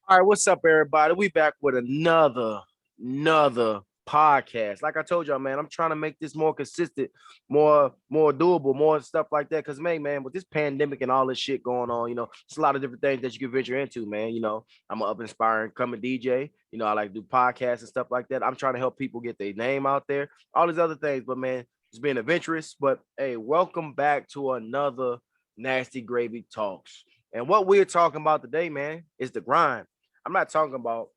All right, what's up, everybody? We back with another podcast. Like I told y'all, man, I'm trying to make this more consistent, more doable, more stuff like that. Cause man, with this pandemic and all this shit going on, it's a lot of different things that you can venture into, man. I'm an up inspiring coming DJ. I like to do podcasts and stuff like that. I'm trying to help people get their name out there, all these other things. But man, it's being adventurous. But hey, welcome back to another Nasty Gravy Talks. And what we're talking about today, man, is the grind. I'm not talking about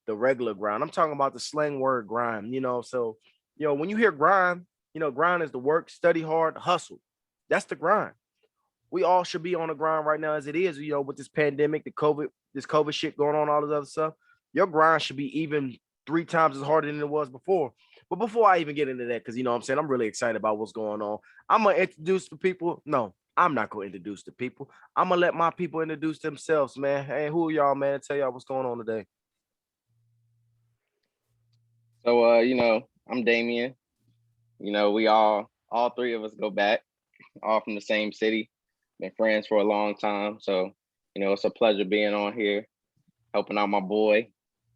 the regular grind. I'm talking about the slang word grind. So, when you hear grind, grind is the work, study hard, hustle. That's the grind. We all should be on the grind right now as it is, with this pandemic, this COVID shit going on, all this other stuff. Your grind should be even 3 times as harder than it was before. But before I even get into that, because I'm saying I'm really excited about what's going on. I'm gonna introduce the people. No, I'm not gonna introduce the people. I'm gonna let my people introduce themselves, man. Hey, who are y'all, man? Tell y'all what's going on today. So I'm Damien. We all three of us go back, all from the same city. Been friends for a long time. So, it's a pleasure being on here, helping out my boy,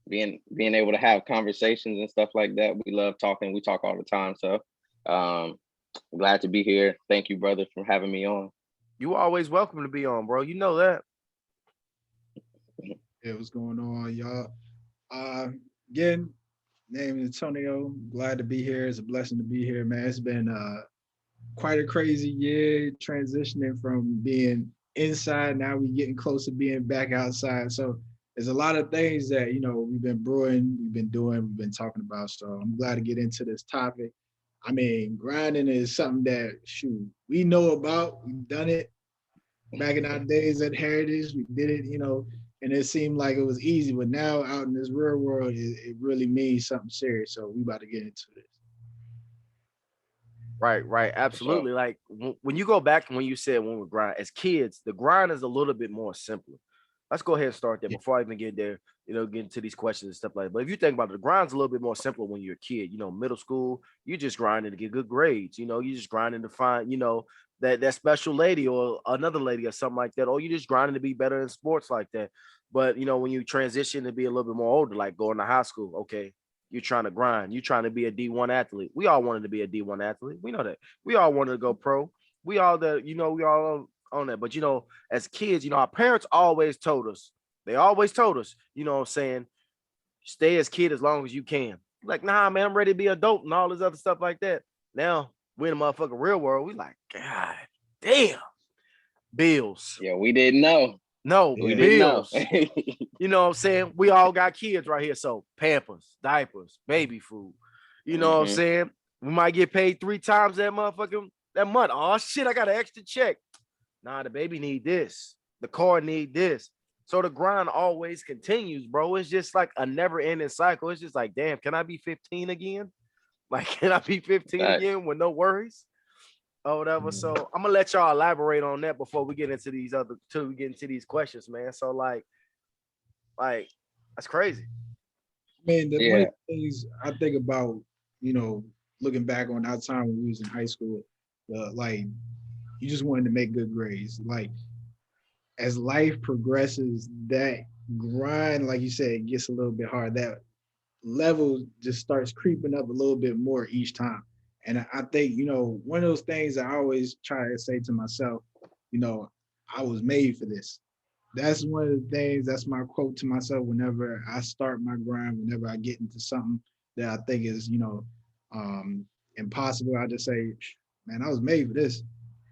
being able to have conversations and stuff like that. We love talking. We talk all the time. So glad to be here. Thank you, brother, for having me on. You always welcome to be on, bro. You know that. Yeah, what's going on, y'all? Again, name is Antonio. Glad to be here. It's a blessing to be here, man. It's been quite a crazy year transitioning from being inside. Now we getting close to being back outside. So there's a lot of things that, we've been brewing, we've been doing, we've been talking about. So I'm glad to get into this topic. I mean, grinding is something that, we know about. We've done it back in our days at Heritage. We did it, and it seemed like it was easy. But now out in this real world, it really means something serious. So we about to get into this. Right, So absolutely. Like when you go back and when you said when we grind as kids, the grind is a little bit more simpler. Let's go ahead and start there Yeah. before I even get there. Get into these questions and stuff like that. But if you think about it, the grind's a little bit more simpler when you're a kid. Middle school, you just grinding to get good grades. You just grinding to find, that special lady or another lady or something like that. Or you just grinding to be better in sports like that. But when you transition to be a little bit more older, like going to high school, okay, you're trying to grind. You're trying to be a D1 athlete. We all wanted to be a D1 athlete. We know that. We all wanted to go pro. We all we all on that. But as kids, our parents always told us, they always told us, what I'm saying, stay as kid as long as you can. Like, nah, man, I'm ready to be adult and all this other stuff like that. Now, we're in the motherfucking real world. We like, God damn, bills. yeah, we didn't know. No, We Yeah. didn't know. bills. You know what I'm saying? We all got kids right here. So Pampers, diapers, baby food. You know what I'm hmm saying? We might get paid 3 times that month. Oh shit, I got an extra check. Nah, the baby need this. The car need this. So the grind always continues, bro. It's just like a never-ending cycle. It's just like, damn, can I be 15 again? Like, can I be 15 Facts. again with no worries? Or whatever. Yeah. So I'm gonna let y'all elaborate on that before we get into these other till we get into these questions, man. So like that's crazy. I mean, one of Yeah. the things I think about, you know, looking back on our time when we was in high school, like you just wanted to make good grades. Like as life progresses, that grind, like you said, gets a little bit hard. That level just starts creeping up a little bit more each time. And I think, one of those things I always try to say to myself, you know, I was made for this. That's one of the things, that's my quote to myself whenever I start my grind, whenever I get into something that I think is, um, impossible. I just say, man, I was made for this.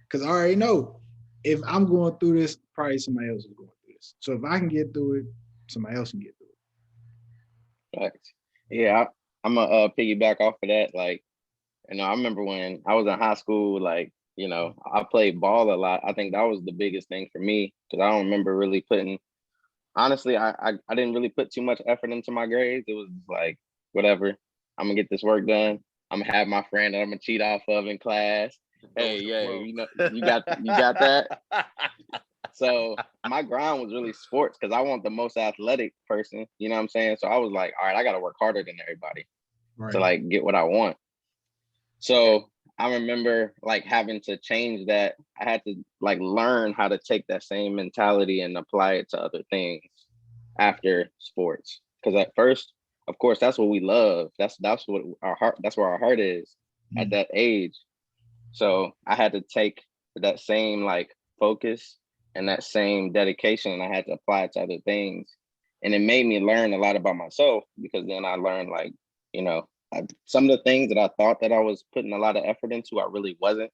Because I already know if I'm going through this, probably somebody else is going through this. So if I can get through it, somebody else can get through Facts. Yeah, I'm gonna piggyback off of that. Like, I remember when I was in high school, like, I played ball a lot. I think that was the biggest thing for me because I don't remember really putting, honestly, I didn't really put too much effort into my grades. It was just like, whatever, I'm gonna get this work done. I'm gonna have my friend that I'm gonna cheat off of in class. Go Hey, with the yeah, flow. you got that. So my grind was really sports because I want the most athletic person. You know what I'm saying? So I was like, all right, I got to work harder than everybody it. to Right. like get what I want. So I remember like having to change that. I had to like learn how to take that same mentality and apply it to other things after sports. Because at first, of course, that's what we love. That's what our heart. That's where our heart is at Mm. that age. So I had to take that same like focus and that same dedication, and I had to apply it to other things. And it made me learn a lot about myself, because then I learned like, you know, some of the things that I thought that I was putting a lot of effort into, I really wasn't.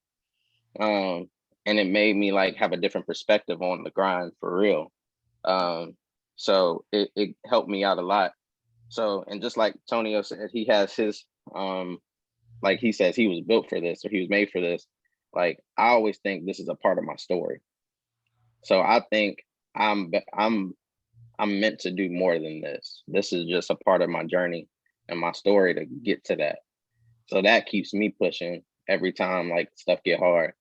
Um, and it made me like have a different perspective on the grind for real. Um, so it helped me out a lot. So, and just like Tonio said, he has his like he says he was built for this, or he was made for this. Like I always think this is a part of my story. So I think I'm I'm I'm meant to do more than this. This is just a part of my journey and my story to get to that. So that keeps me pushing every time like stuff get hard.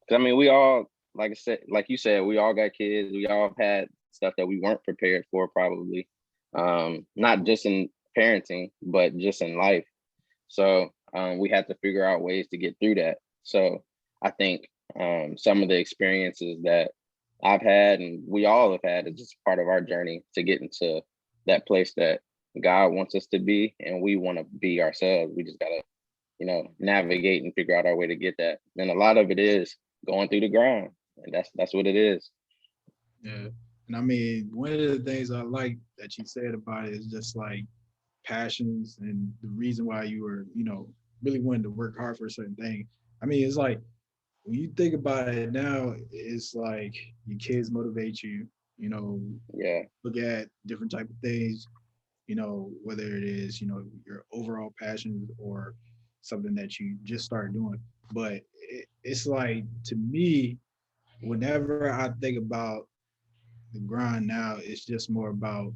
'Cause I mean, we all, like I said, like you said, we all got kids. We all had stuff that we weren't prepared for, probably. Not just in parenting, but just in life. So we had to figure out ways to get through that. So I think some of the experiences that I've had and we all have had is just part of our journey to get into that place that God wants us to be, and we want to be ourselves. We just gotta, navigate and figure out our way to get that. And a lot of it is going through the grind, and that's what it is. Yeah. And I mean, one of the things I like that you said about it is just like passions and the reason why you were, really wanting to work hard for a certain thing. I mean, it's like when you think about it now, it's like your kids motivate you, you know, Yeah, look at different type of things, whether it is, your overall passions or something that you just started doing. But it's like to me, whenever I think about the grind now, it's just more about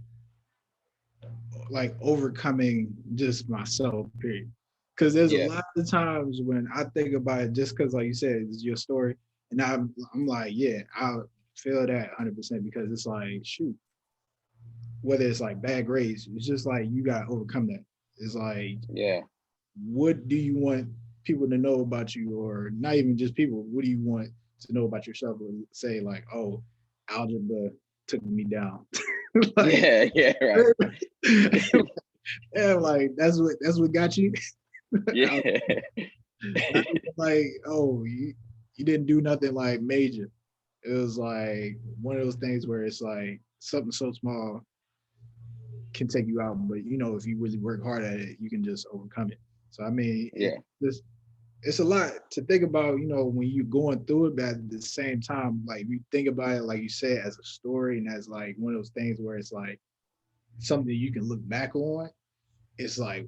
like overcoming just myself, period. Because there's a yeah, lot of times when I think about it, just because, like you said, it's your story, and I'm like, yeah, I feel that 100% because it's like, shoot, whether it's like bad grades, it's just like you got to overcome that. It's like, yeah, what do you want people to know about you, or not even just people? What do you want to know about yourself? Or say like, oh, algebra took me down. Like, yeah, yeah, right. yeah, like that's what got you. Yeah, Not even like, oh, you didn't do nothing like major. It was like one of those things where it's like something so small can take you out, but if you really work hard at it, you can just overcome it. So I mean, yeah, it's a lot to think about, when you're going through it, but at the same time, like you think about it, like you said, as a story and as like one of those things where it's like something you can look back on. It's like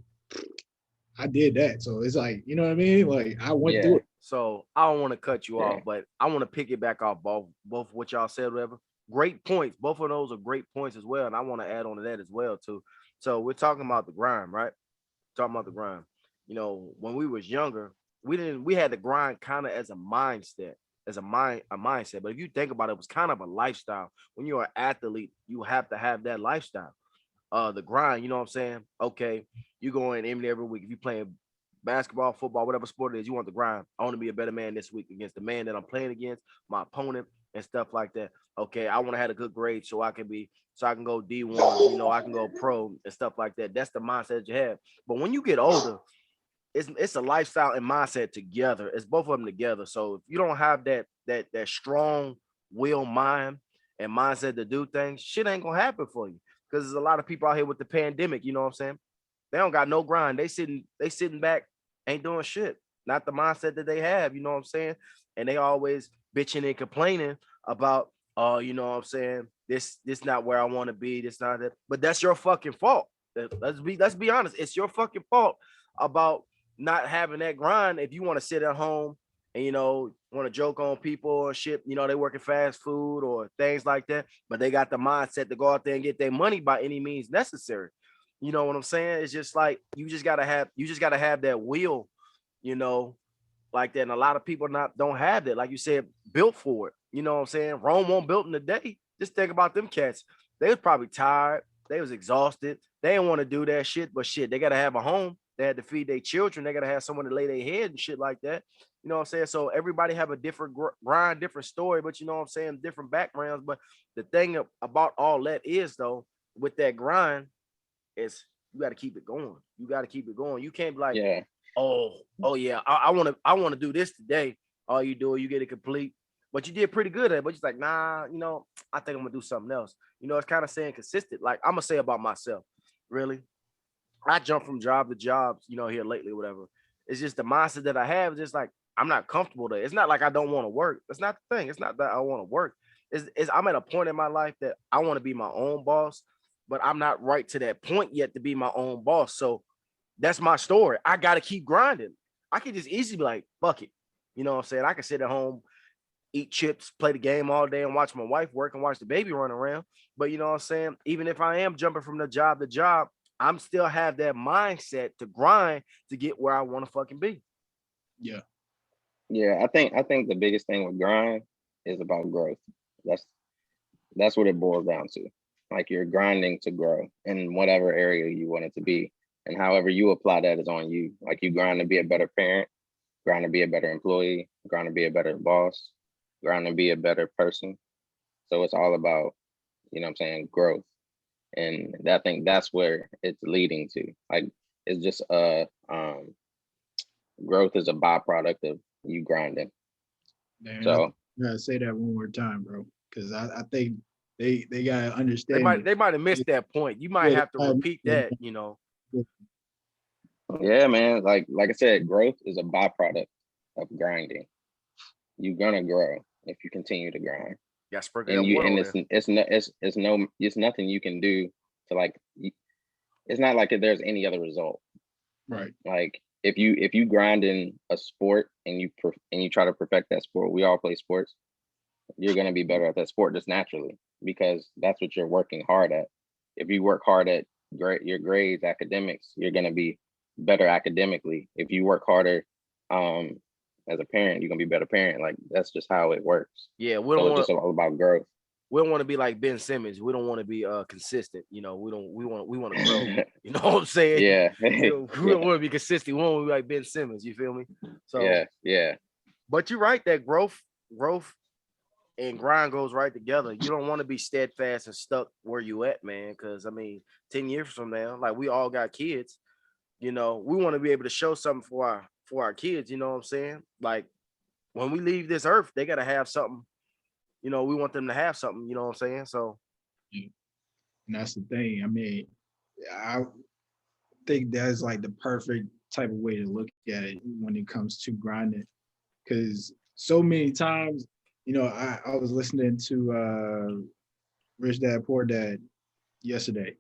I did that. So it's like, you know what I mean? Like I went through yeah, it. So I don't want to cut you yeah, off, but I want to pick it back off both what y'all said, whatever. Great points. Both of those are great points as well. And I want to add on to that as well, too. So we're talking about the grind, right? Talking about the grind. When we was younger, we had the grind kind of as a mindset, a mindset. But if you think about it, it was kind of a lifestyle. When you're an athlete, you have to have that lifestyle. The grind, you know what I'm saying? Okay, you go in every week. If you playing basketball, football, whatever sport it is, you want the grind. I want to be a better man this week against the man that I'm playing against, my opponent, and stuff like that. Okay, I want to have a good grade so I can go D1, I can go pro and stuff like that. That's the mindset that you have. But when you get older, it's a lifestyle and mindset together. It's both of them together. So if you don't have that strong will mind and mindset to do things, shit ain't gonna happen for you. Because there's a lot of people out here with the pandemic, you know what I'm saying? They don't got no grind. They sitting back, ain't doing shit. Not the mindset that they have, you know what I'm saying? And they always bitching and complaining about, oh, you know what I'm saying? This not where I want to be. This not that. But that's your fucking fault. Let's be honest. It's your fucking fault about not having that grind. If you want to sit at home and want to joke on people and shit, they working fast food or things like that, but they got the mindset to go out there and get their money by any means necessary. You know what I'm saying? It's just like you just gotta have that will, you know, like that. And a lot of people not don't have that. Like you said, built for it. You know what I'm saying? Rome won't built in a day. Just think about them cats. They was probably tired. They was exhausted. They didn't want to do that shit, but shit, they gotta have a home. They had to feed their children. They gotta have someone to lay their head and shit like that. You know what I'm saying? So everybody have a different grind, different story, but you know what I'm saying, different backgrounds. But the thing about all that is though, with that grind, it's you got to keep it going. You got to keep it going. You can't be like, Yeah. oh yeah, I want to do this today. All you do is you get it complete, but you did pretty good at it. But you're like, nah, I think I'm gonna do something else. It's kind of saying consistent. Like I'm gonna say about myself, really. I jump from job to job, here lately, whatever. It's just the mindset that I have. It's just like I'm not comfortable there. It's not like I don't want to work. That's not the thing. It's not that I want to work. It's I'm at a point in my life that I want to be my own boss, but I'm not right to that point yet to be my own boss. So that's my story. I gotta keep grinding. I could just easily be like, fuck it. You know what I'm saying? I can sit at home, eat chips, play the game all day, and watch my wife work and watch the baby run around. But you know what I'm saying? Even if I am jumping from the job to job, I'm still have that mindset to grind to get where I want to fucking be. Yeah. Yeah, I think the biggest thing with grind is about growth. That's that's what it boils down to. Like you're grinding to grow in whatever area you want it to be. And however you apply that is on you. Like you grind to be a better parent, grind to be a better employee, grind to be a better boss, grind to be a better person. So it's all about, what I'm saying, growth. And I think that's where it's leading to. Like it's just growth is a byproduct of you grinding. Man, I So gotta say that one more time, bro, because I think they gotta They understand might it. they might have missed that point. You might Yeah, have to repeat that. yeah, man, like I said, growth is a byproduct of grinding. You're gonna grow if you continue to grind. Yeah, sprinkle And that you water and on it's there. it's no it's nothing you can do to it's not like there's any other result. right. Like if you grind in a sport and you try to perfect that sport, we all play sports, you're going to be better at that sport just naturally because that's what you're working hard at. If you work hard at your grades, academics, you're going to be better academically. If you work harder um as a parent, you're going to be a better parent. Like that's just how it works. Yeah, we don't So it's want just all about growth. we don't want to be like Ben Simmons. We don't want to be consistent. We want to grow. You know what I'm saying? Yeah. We Yeah. don't want to be consistent. We want to be like Ben Simmons. You feel me? So, Yeah. Yeah. but you're right that growth and grind goes right together. You don't want to be steadfast and stuck where you at, man. Because I mean, 10 years from now, like we all got kids. We want to be able to show something for our kids. You know what I'm saying? Like when we leave this earth, they gotta have something. We want them to have something. You know what I'm saying? So Yeah. And that's the thing. I mean, I think that's like the perfect type of way to look at it when it comes to grinding. Because so many times, I was listening to Rich Dad Poor Dad yesterday,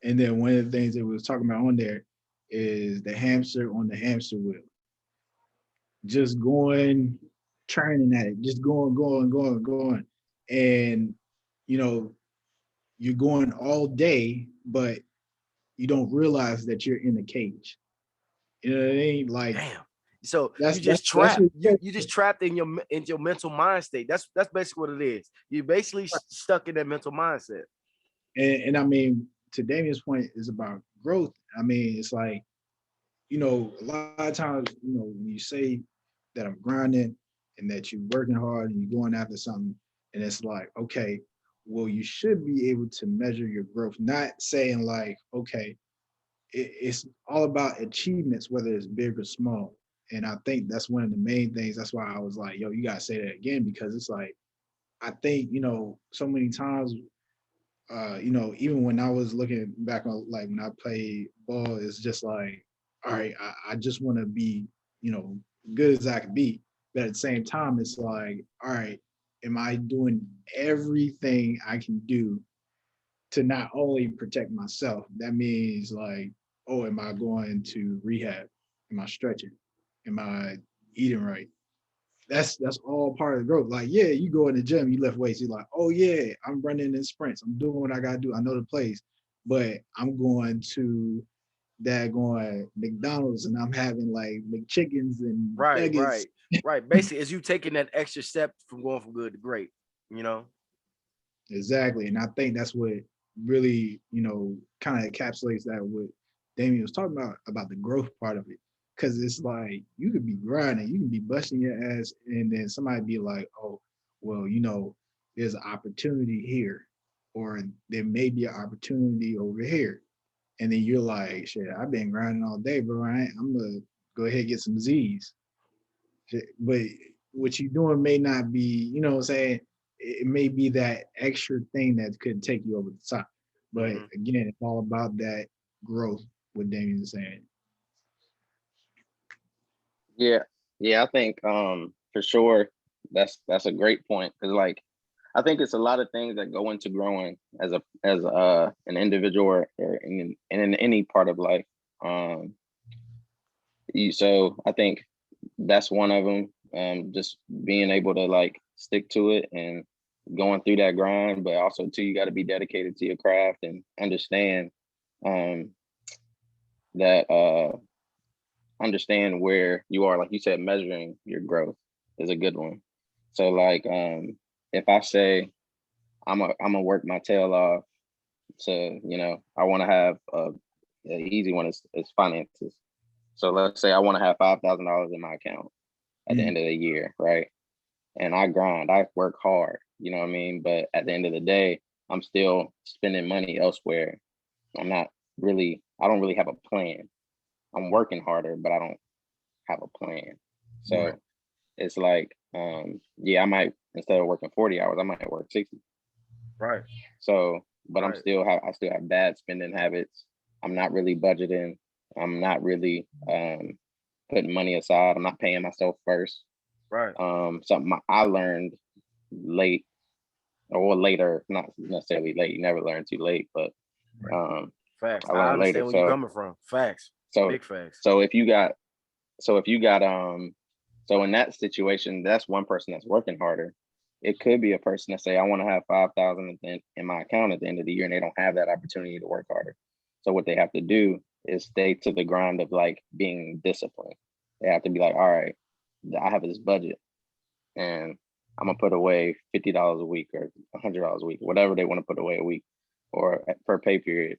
and then one of the things that we was talking about on there is the hamster on the hamster wheel, just going, churning at it, just going, going, going, going, and you know you're going all day, but you don't realize that you're in a cage. You know what I mean? Like damn. So that's you just that's trapped. You just trapped in your mental mind state. That's basically what it is. You're basically stuck in that mental mindset. and I mean, to Damien's point is about growth. I mean, it's like, a lot of times, when you say that I'm grinding and that you're working hard and you're going after something, and it's like, okay, well, you should be able to measure your growth, not saying like, okay, it's all about achievements, whether it's big or small. And I think that's one of the main things. That's why I was like, yo, you gotta say that again, because it's like, I think, so many times, even when I was looking back on like when I played ball, it's just like, all right, I just want to be, good as I can be. But at the same time, it's like, all right, am I doing everything I can do to not only protect myself? That means like, oh, am I going to rehab? Am I stretching? Am I eating right? That's all part of the growth. Like, yeah, you go in the gym, you lift weights, you're like, oh yeah, I'm running in sprints, I'm doing what I gotta do, I know the plays, but I'm going to that going McDonald's and I'm having like McChickens and Right, nuggets. right, right. Basically, is you taking that extra step from going from good to great. You know. Exactly. And I think that's what really, kind of encapsulates that what Damien was talking about the growth part of it. Cause it's like you could be grinding, you can be busting your ass, and then somebody be like, oh, well, there's an opportunity here. or there may be an opportunity over here. And then you're like, shit, I've been grinding all day, bro. I'm gonna go ahead and get some Z's. But what you're doing may not be, you know what I'm saying? It may be that extra thing that could take you over the top. But again, it's all about that growth, what Damien is saying. Yeah, I think for sure that's a great point, because like I think it's a lot of things that go into growing as an individual or in any part of life. So I think that's one of them. Just being able to like stick to it and going through that grind, but also too, you got to be dedicated to your craft and understand um, that understand where you are. Like you said, measuring your growth is a good one. So like if I say I'm gonna work my tail off to, I want to have an easy one is finances. So let's say I want to have $5,000 in my account at the end of the year, right? And I grind, I work hard, you know what I mean? But at the end of the day, I'm still spending money elsewhere. I don't really have a plan. I'm working harder, but I don't have a plan. So it's like, I might, instead of working 40 hours, I might work 60. Right. So, but I still have bad spending habits. I'm not really budgeting. I'm not really putting money aside. I'm not paying myself first. Right. Something I learned late or later, not necessarily late. You never learn too late, but facts. I learned later. Where you're coming from. Facts. So big facts. So if you got so in that situation, that's one person that's working harder. It could be a person that say, I want to have 5,000 in my account at the end of the year, and they don't have that opportunity to work harder. So what they have to do is stay to the grind of like being disciplined. They have to be like, all right, I have this budget and I'm gonna put away $50 a week or $100 a week, whatever they want to put away a week or per pay period.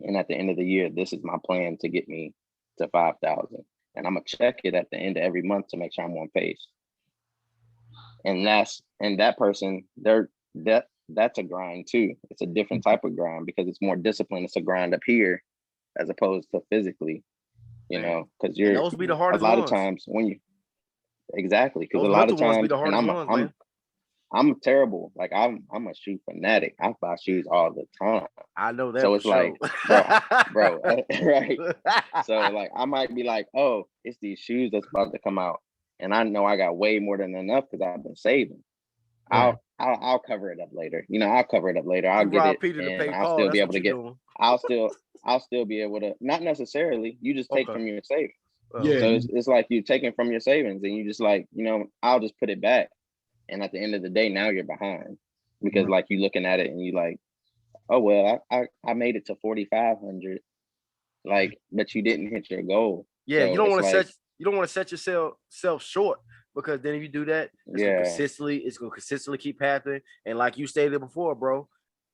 And at the end of the year, this is my plan to get me to 5,000. And I'm gonna check it at the end of every month to make sure I'm on pace. And that person, that's a grind too. It's a different type of grind because it's more disciplined. It's a grind up here as opposed to physically, because those be the hardest a lot ones. of times when you exactly because a lot of times, be the hardest ones, man. I'm terrible. Like I'm a shoe fanatic. I buy shoes all the time. I know that. So it's like, bro, right? So like I might be like, oh, it's these shoes that's about to come out, and I know I got way more than enough because I've been saving. Right. I'll cover it up later. I'll cover it up later. I'll get it, Peter and I'll still be able to get. I'll still be able to. Not necessarily. You just take from your savings. Yeah. So it's like you taking from your savings, and you just like, I'll just put it back. And at the end of the day, now you're behind because like you looking at it and you like, oh well, I made it to 4,500, like, but you didn't hit your goal. Yeah, so you don't want to set yourself short, because then if you do that, it's gonna consistently keep happening. And like you stated before, bro,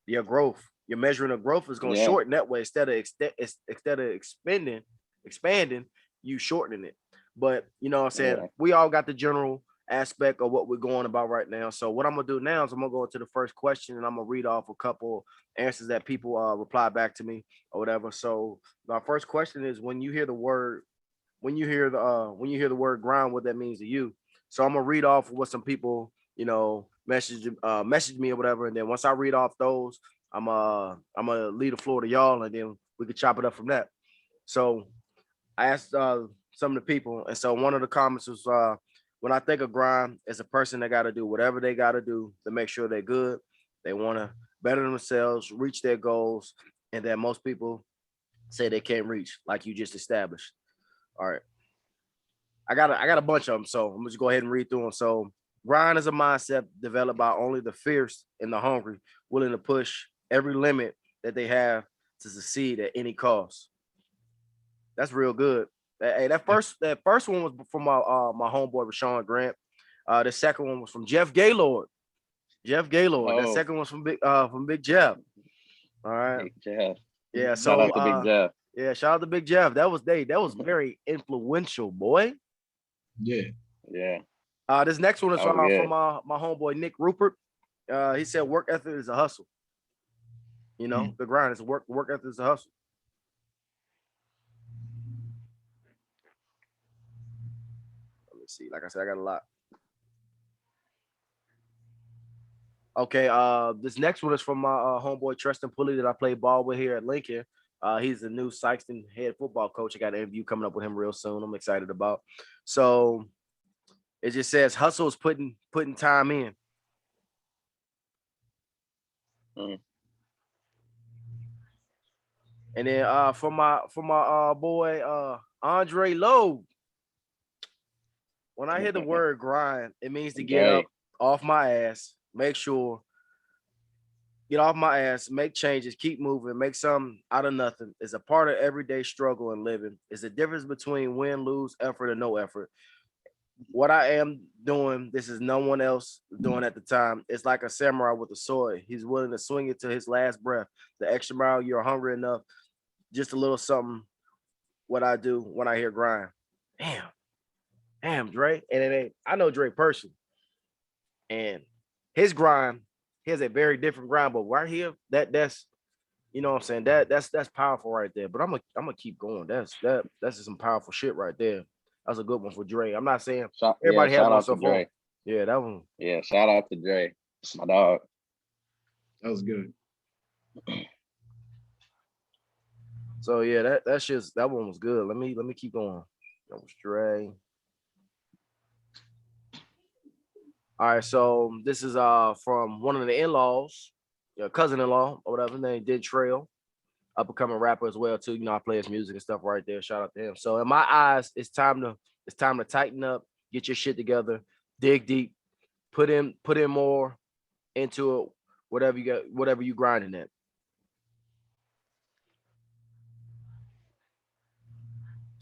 your growth, your measuring of growth is gonna shorten that way instead of expanding, you shortening it. But you know what I'm saying? We all got the general aspect of what we're going about right now. So what I'm gonna do now is I'm gonna go into the first question and I'm gonna read off a couple answers that people reply back to me or whatever. So my first question is, when you hear the word grind, what that means to you. So I'm gonna read off what some people message me or whatever, and then once I read off those, I'm gonna leave the floor to y'all, and then we can chop it up from that. So I asked some of the people, and so one of the comments was, when I think of grind, it's a person that got to do whatever they got to do to make sure they're good. They want to better themselves, reach their goals, and that most people say they can't reach, like you just established. All right. I got a bunch of them, so I'm just go ahead and read through them. So grind is a mindset developed by only the fierce and the hungry, willing to push every limit that they have to succeed at any cost. That's real good. Hey, that first one was from my homeboy Rashawn Grant. The second one was from Jeff Gaylord. Oh. That second one's from Big Jeff. All right. Big Jeff. Yeah. So shout out to Big Jeff. Yeah, shout out to Big Jeff. That was very influential, boy. Yeah. This next one is from my homeboy Nick Rupert. He said work ethic is a hustle. You know, the grind is work ethic is a hustle. Let me see. Like I said, I got a lot. Okay, this next one is from my homeboy Tristan Pulley that I play ball with here at Lincoln. He's the new Sykeston head football coach. I got an interview coming up with him real soon. I'm excited about. So it just says hustle is putting time in. Mm. And then for my boy Andre Lowe. When I hear the word grind, it means to get up Right. off my ass, make sure, get off my ass, make changes, keep moving, make something out of nothing. It's a part of everyday struggle and living. It's the difference between win, lose, effort, and no effort. What I am doing, this is no one else doing at the time. It's like a samurai with a sword. He's willing to swing it to his last breath. The extra mile, you're hungry enough. Just a little something. What I do when I hear grind. Damn, damn, Dre. And it ain't. I know Dre personally, and his grind. He has a very different grind, but right here, that's you know what I'm saying. That's powerful right there. But I'm gonna keep going. That's just some powerful shit right there. That's a good one for Dre. I'm not saying Yeah, everybody has shout one out to so far. Dre. Yeah, that one. Yeah, shout out to Dre. My dog. That was good. So yeah, that one was good. Let me keep going. That was Dre. All right, so this is from one of the in-laws, your cousin-in-law or whatever named Did Trail, up and coming rapper as well too. You know, I play his music and stuff right there. Shout out to him. So in my eyes, it's time to tighten up, get your shit together, dig deep, put in more into it, whatever you grinding at.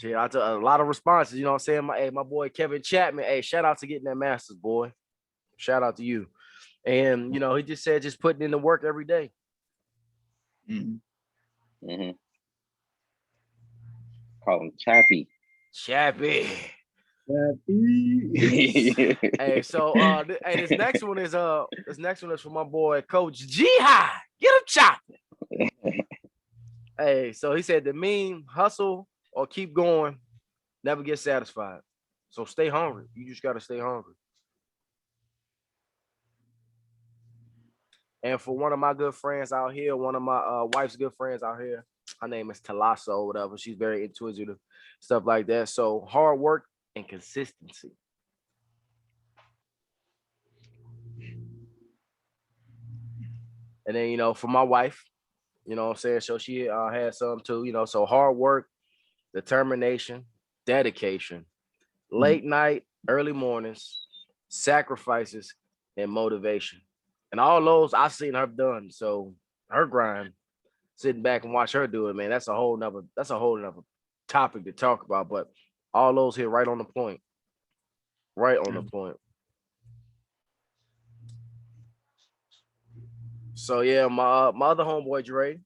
Yeah, I took a lot of responses. You know what I'm saying? My boy Kevin Chapman. Hey, shout out to getting that masters, boy. Shout out to you. And you know, he just said just putting in the work every day. Mhm. Mm-hmm. Call him Chappy. Chappy. Happy. Hey, so hey, this next one is for my boy Coach G High. Get him chopping. Hey, so he said the mean hustle or keep going, never get satisfied. So stay hungry. You just gotta stay hungry. And for one of my good friends out here, one of my wife's good friends out here, her name is Talasa or whatever. She's very intuitive, stuff like that. So hard work and consistency. And then, for my wife, what I'm saying? So she had some too, so hard work, determination, dedication, late night, early mornings, sacrifices, and motivation. And all those I've seen her done. So her grind, sitting back and watch her do it, man, that's a whole nother topic to talk about. But all those hit right on the point. Right on the point. So yeah, my other homeboy Dre,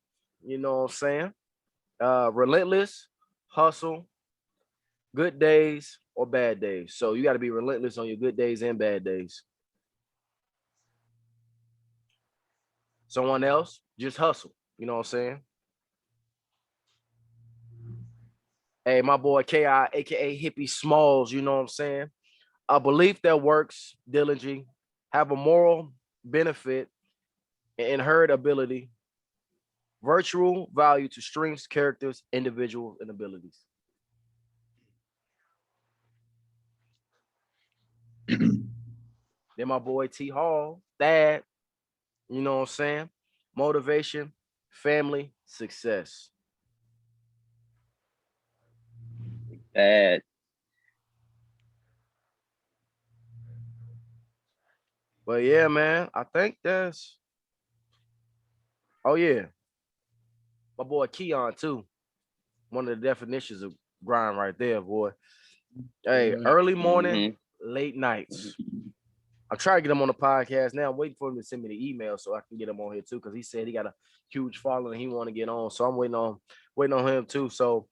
you know what I'm saying? Relentless, hustle, good days or bad days. So you got to be relentless on your good days and bad days. Someone else, just hustle. You know what I'm saying? Hey, my boy KI, aka Hippie Smalls, you know what I'm saying? A belief that works diligently, have a moral benefit and inherent ability, virtual value to strengths, characters, individuals, and abilities. Then my boy T Hall, Thad, you know what I'm saying? Motivation, family, success. Bad. But yeah, man, I think that's oh yeah, my boy Keon too. One of the definitions of grind right there, boy. Hey, early morning, Mm-hmm. late nights. I'm trying to get him on the podcast now. I'm waiting for him to send me the email so I can get him on here too. Cause he said he got a huge following. He want to get on. So I'm waiting on him too. So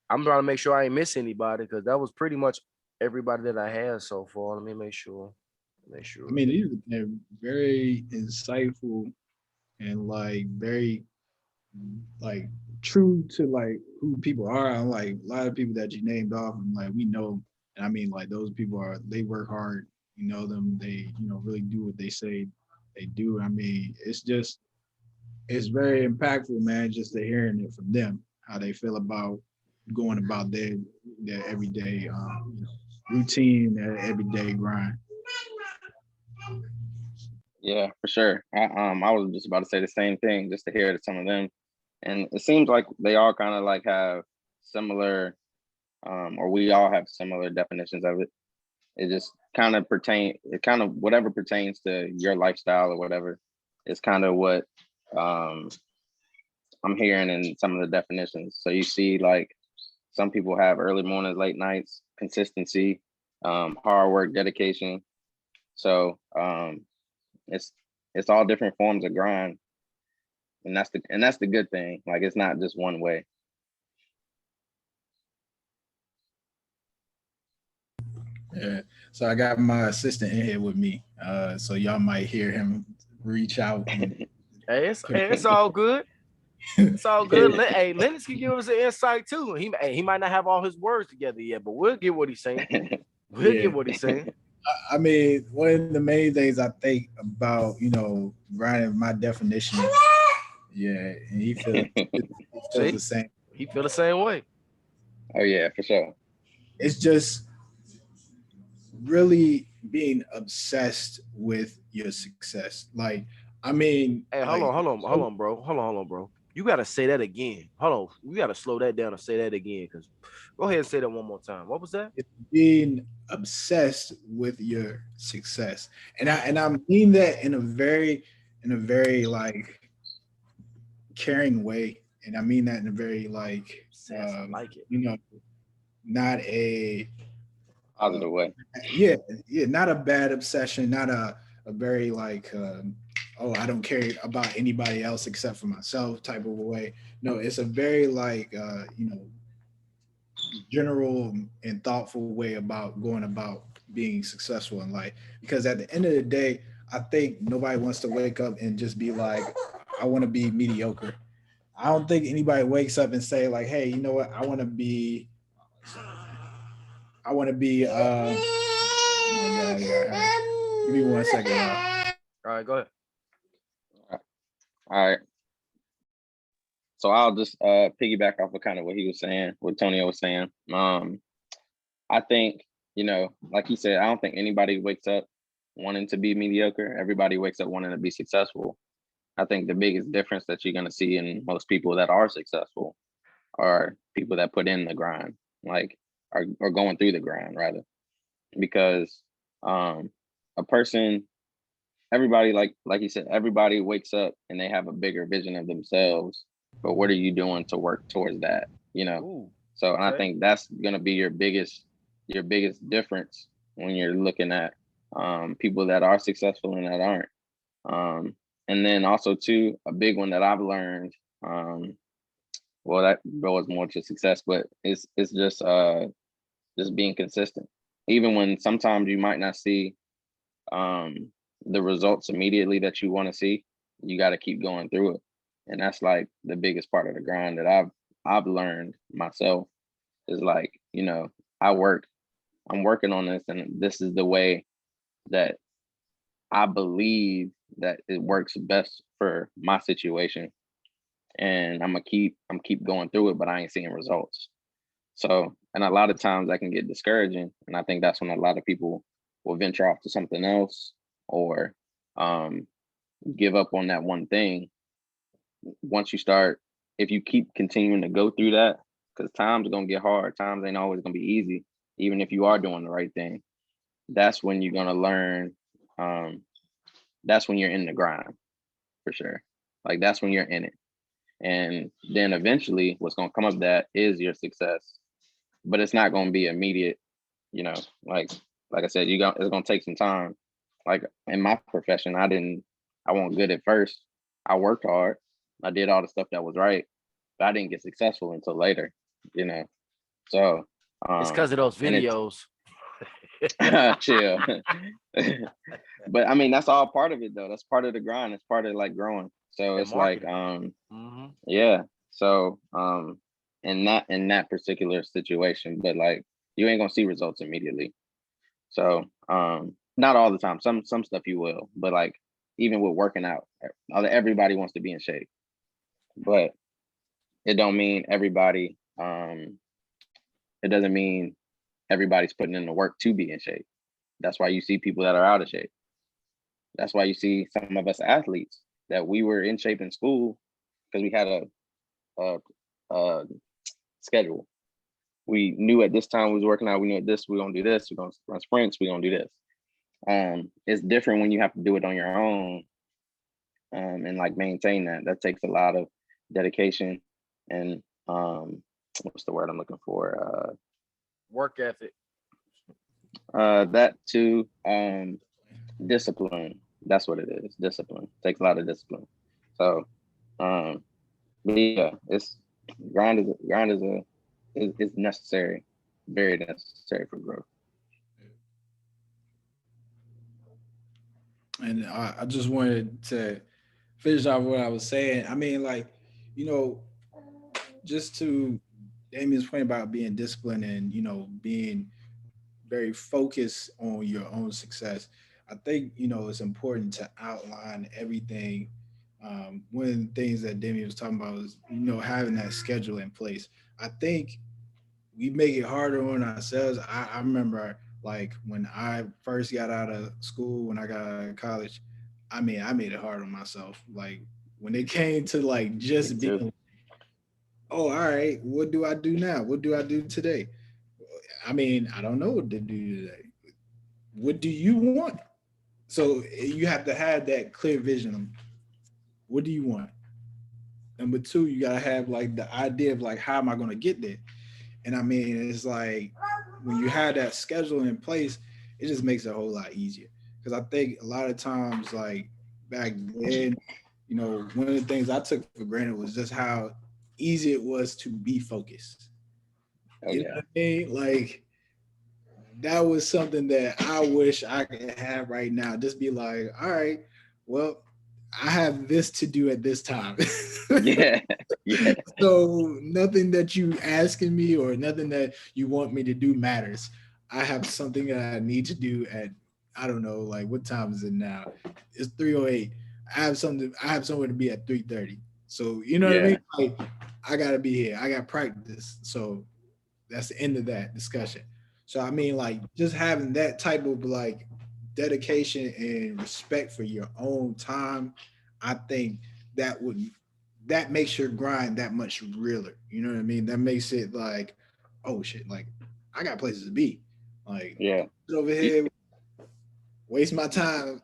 I'm trying to make sure I ain't miss anybody because that was pretty much everybody that I had so far. Let me make sure. Make I sure. mean, these are very insightful and like very like true to like who people are. And like a lot of people that you named off, and like we know, and I mean like those people are they work hard. You know them. They really do what they say they do. I mean it's very impactful, man. Just to hearing it from them, how they feel about going about their everyday routine, their everyday grind. Yeah, for sure. I was just about to say the same thing, just to hear some of them, and it seems like they all kind of like have similar, or we all have similar definitions of it. It just kind of whatever pertains to your lifestyle or whatever is kind of what um I'm hearing in some of the definitions. So you see, like, some people have early mornings, late nights, consistency, hard work, dedication. So it's it's all different forms of grind, and that's the good thing. Like, it's not just one way. Yeah. So I got my assistant in here with me. So y'all might hear him reach out and It's all good. It's all good. Hey, Lennox can give us an insight too. He might not have all his words together yet, but we'll get what he's saying. We'll yeah. get what he's saying. I mean, one of the main things I think about, grinding my definition. Yeah, and he feels See, the same. he feel the same way. Oh yeah, for sure. It's just really being obsessed with your success. Like, I mean, Hey, hold like on, hold on, hold on, bro. Hold on, bro. You gotta say that again. Hold on. We gotta slow that down and say that again. Cause go ahead and say that one more time. What was that? it's being obsessed with your success, and I mean that in a very like caring way, and I mean that in a very like Obsessed. I like it. you know not a uh, Positive way. yeah, yeah, not a bad obsession, not a very like oh, I don't care about anybody else except for myself type of a way. No, it's a very like general and thoughtful way about going about being successful in life, because at the end of the day, I think nobody wants to wake up and just be like, I want to be mediocre. I don't think anybody wakes up and say like, hey, you know what, I want to be oh my God, give me 1 second, y'all. All right, go ahead. All right. So I'll just piggyback off of kind of what he was saying, what Tonio was saying. I think, like he said, I don't think anybody wakes up wanting to be mediocre. Everybody wakes up wanting to be successful. I think the biggest difference that you're gonna see in most people that are successful are people that put in the grind, like are going through the grind rather, because a person, everybody, like you said, everybody wakes up and they have a bigger vision of themselves, but what are you doing to work towards that, Ooh, so, and I okay. think that's going to be your biggest difference when you're looking at people that are successful and that aren't. And then also too, a big one that I've learned, well, that goes more to success, but it's just being consistent, even when sometimes you might not see um, the results immediately that you want to see. You got to keep going through it, and that's like the biggest part of the grind that I've learned myself is like, I work, I'm working on this, and this is the way that I believe that it works best for my situation, and I'm keep going through it, but I ain't seeing results. So, and a lot of times that can get discouraging. And I think that's when a lot of people will venture off to something else, or um, give up on that one thing. Once you start, if you keep continuing to go through that, because times are going to get hard, times ain't always going to be easy, even if you are doing the right thing. That's when you're going to learn. Um, that's when you're in the grind for sure. Like, that's when you're in it. And then eventually, what's going to come of that is your success, but it's not going to be immediate. You know, like I said, it's gonna take some time. Like in my profession, I wasn't good at first. I worked hard. I did all the stuff that was right, but I didn't get successful until later. You know, so It's because of those and it's videos. chill. But I mean, that's all part of it though. That's part of the grind. It's part of like growing. So And it's like, marketing. Mm-hmm. yeah. So and not in that particular situation, but like you ain't gonna see results immediately. So not all the time. Some stuff you will, but like even with working out, everybody wants to be in shape, but it don't mean everybody. It doesn't mean everybody's putting in the work to be in shape. That's why you see people that are out of shape. That's why you see some of us athletes that we were in shape in school because we had a, a schedule. We knew at this time we was working out. We knew at this we're gonna do this. We're gonna run sprints. We're gonna do this. It's different when you have to do it on your own, and like maintain that. That takes a lot of dedication and what's the word I'm looking for? Work ethic. That too. Discipline. That's what it is. Discipline takes a lot of discipline. So, but yeah, it's grind is necessary, very necessary for growth. And I just wanted to finish off what I was saying. I mean, like, you know, just to Damien's point about being disciplined and, being very focused on your own success. I think, it's important to outline everything. One of the things that Damien was talking about is, having that schedule in place. I think we make it harder on ourselves. I remember like when I first got out of school, when I got out of college, I mean, I made it hard on myself. Like when it came to like Me just too. being, oh, all right, what do I do now? What do I do today? I mean, I don't know what to do today. What do you want? So you have to have that clear vision of what do you want. Number two, you gotta have like the idea of like how am I gonna get there? And I mean, it's like when you have that schedule in place, it just makes it a whole lot easier. Because I think a lot of times, like back then, one of the things I took for granted was just how easy it was to be focused. Oh You know yeah, what I mean? Like that was something that I wish I could have right now. Just be like, all right, well, I have this to do at this time. yeah, yeah, So nothing that you asking me or nothing that you want me to do matters. I have something that I need to do at I don't know, like what time is it now? It's 3:08. I have somewhere to be at 3:30. So you know what I mean? yeah, Like I gotta be here. I got practice. So that's the end of that discussion. So I mean, like just having that type of like dedication and respect for your own time, I think that would that makes your grind that much realer. You know what I mean? That makes it like, oh shit, like I got places to be. Like yeah. don't sit over You, here, waste my time.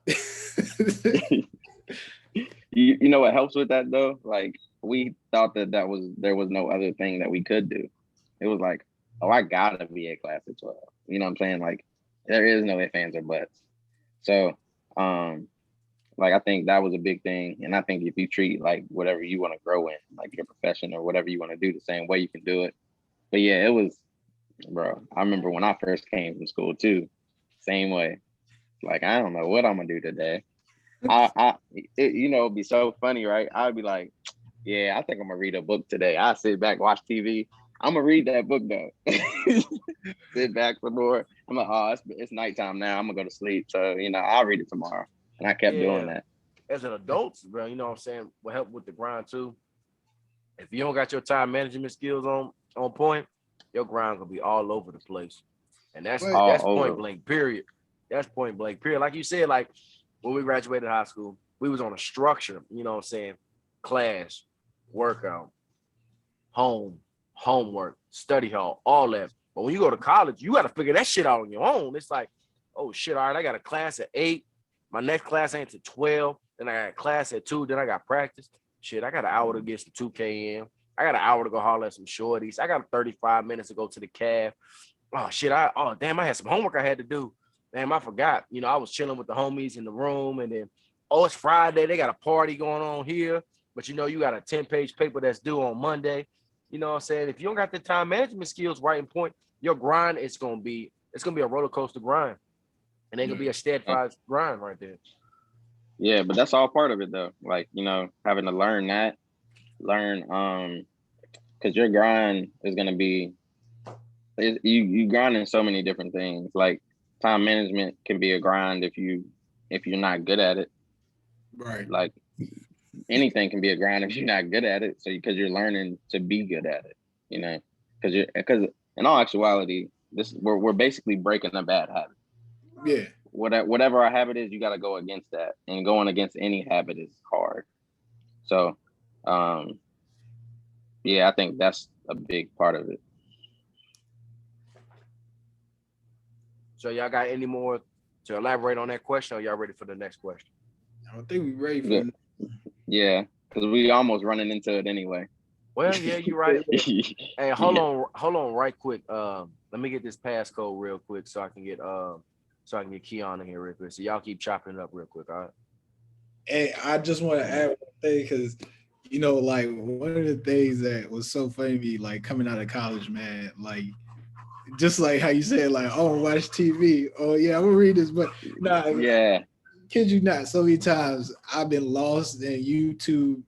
you know what helps with that though? Like we thought that there was no other thing that we could do. It was like, oh, I gotta be at class at 12. You know what I'm saying? Like there is no ifs, ands, or buts. So, um, like I think that was a big thing, and I think if you treat like whatever you want to grow in, like your profession or whatever you want to do, the same way you can do it. But yeah, it was, bro. I remember when I first came from school too, same way. Like I don't know what I'm gonna do today. It'd be so funny, right? I'd be like, yeah, I think I'm gonna read a book today. I sit back, watch TV. I'm gonna read that book though. Sit back some more. I'm like, oh, it's nighttime now. I'm gonna go to sleep. So I'll read it tomorrow. And I kept doing Yeah. that. As an adult, bro, you know what I'm saying? Will help with the grind too. If you don't got your time management skills on point, your grind gonna be all over the place. And that's But All that's point over. blank, period. That's point blank, period. Like you said, like when we graduated high school, we was on a structure, you know what I'm saying? Class, workout, home, homework, study hall, all that. But when you go to college, you got to figure that shit out on your own. It's like, oh shit, all right, I got a class at 8. My next class ain't to 12. Then I got a class at 2. Then I got practice. Shit, I got an hour to get some 2K in. I got an hour to go holler at some shorties. I got 35 minutes to go to the caf. Oh shit, oh damn, I had some homework I had to do. Damn, I forgot. I was chilling with the homies in the room, and then it's Friday. They got a party going on here, but you got a 10-page paper that's due on Monday. You know what I'm saying? If you don't got the time management skills right in point, your grind it's gonna be a roller coaster grind. And ain't gonna be a And steadfast grind right there. Yeah, but that's all part of it though. Like, having to learn because your grind is gonna be you grind in so many different things. Like time management can be a grind if you're not good at it. Right. Like anything can be a grind if you're not good at it. So because you're learning to be good at it, because in all actuality, we're basically breaking a bad habit. Yeah. Whatever our habit is, you got to go against that, and going against any habit is hard. So, yeah, I think that's a big part of it. So y'all got any more to elaborate on that question, or y'all ready for the next question? I think we're ready for Good. Yeah, because we almost running into it anyway. Well, yeah, you're right. Hey, hold on, right quick. Let me get this passcode real quick so I can get Keon in here real quick. So y'all keep chopping it up real quick, all right? And I just want to add one thing because, like one of the things that was so funny to me, like coming out of college, man, like just like how you said, like, oh, watch TV. Oh, yeah, I'm gonna read this, but nah, yeah, kid you not, so many times I've been lost in YouTube.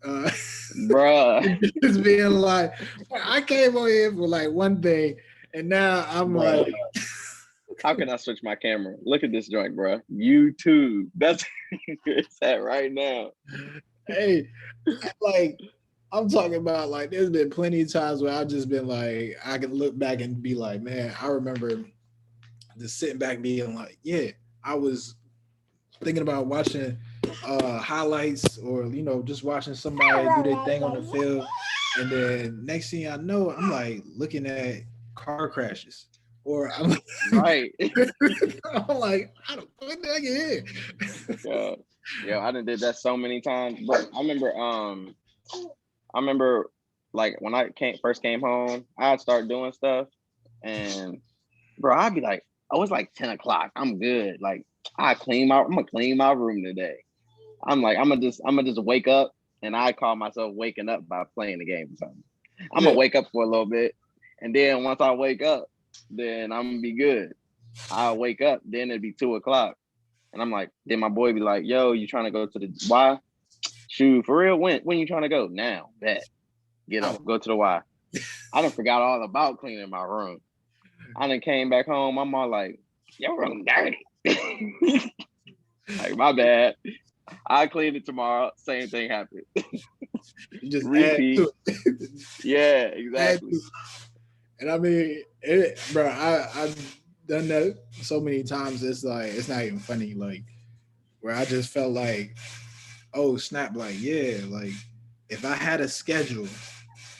Bruh. Just being like, I came on here for like one thing, and now I'm Bruh. like, how can I switch my camera? Look at this joint, bro. YouTube. That's it's at right now. hey, like I'm talking about, like there's been plenty of times where I've just been like, I can look back and be like, man, I remember just sitting back being like, yeah, I was thinking about watching highlights or just watching somebody do their thing on the field, and then next thing I know, I'm like looking at car crashes, or I'm like, right. I'm like, how the fuck did I get here? Yeah, I done did that so many times. But I remember like when I first came home, I'd start doing stuff, and bro, I'd be like, oh, it's like 10 o'clock. I'm good. Like I'm gonna clean my room today. I'm like, I'm gonna just wake up, and I call myself waking up by playing the game or something. I'm gonna wake up for a little bit, and then once I wake up, then I'm gonna be good. I'll wake up, then it'd be 2 o'clock. And I'm like, then my boy be like, yo, you trying to go to the Y? Shoot, for real? When you trying to go? Now, bet. Get up, go to the Y. I done forgot all about cleaning my room. I done came back home. My mom like, your room dirty. Like, my bad. I clean it tomorrow. Same thing happened. You just repeat. Yeah, exactly. And I mean, bro, I've done that so many times. It's like it's not even funny. Like where I just felt like, oh snap! Like yeah, like if I had a schedule,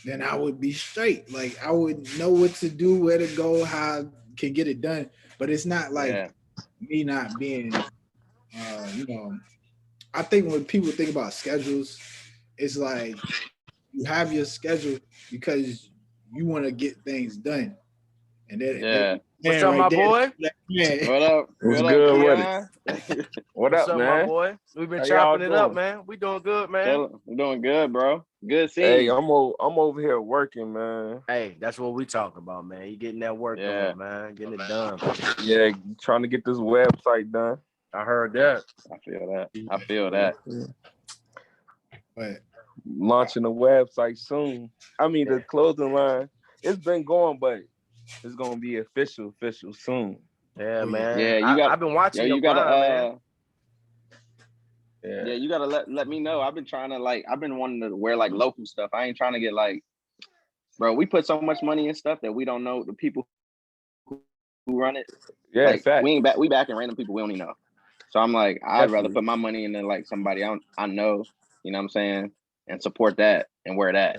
then I would be straight. Like I would know what to do, where to go, how I can get it done. But it's not like me not being, I think when people think about schedules, it's like you have your schedule because you want to get things done. And then what's up, my boy? What up? What's good with it? What What's up, up, man? my boy? We've been chopping it up, man. We doing good, man. We're doing good, bro. Good seeing Hey, you. I'm over here working, man. Hey, that's what we talking about, man. You getting that work done, man. Getting it done. Yeah, trying to get this website done. I heard that. I feel that. But launching a website soon. I mean, the clothing line, it's been going, but it's gonna be official soon. Yeah, man. Yeah, I've been watching your grind, man. Yeah, you gotta let me know. I've been trying to I've been wanting to wear like local stuff. I ain't trying to get bro, we put so much money in stuff that we don't know the people who run it. Yeah, like we back in random people we don't even know. So I'm like, I'd rather put my money into like somebody I know, you know what I'm saying, and support that and wear that.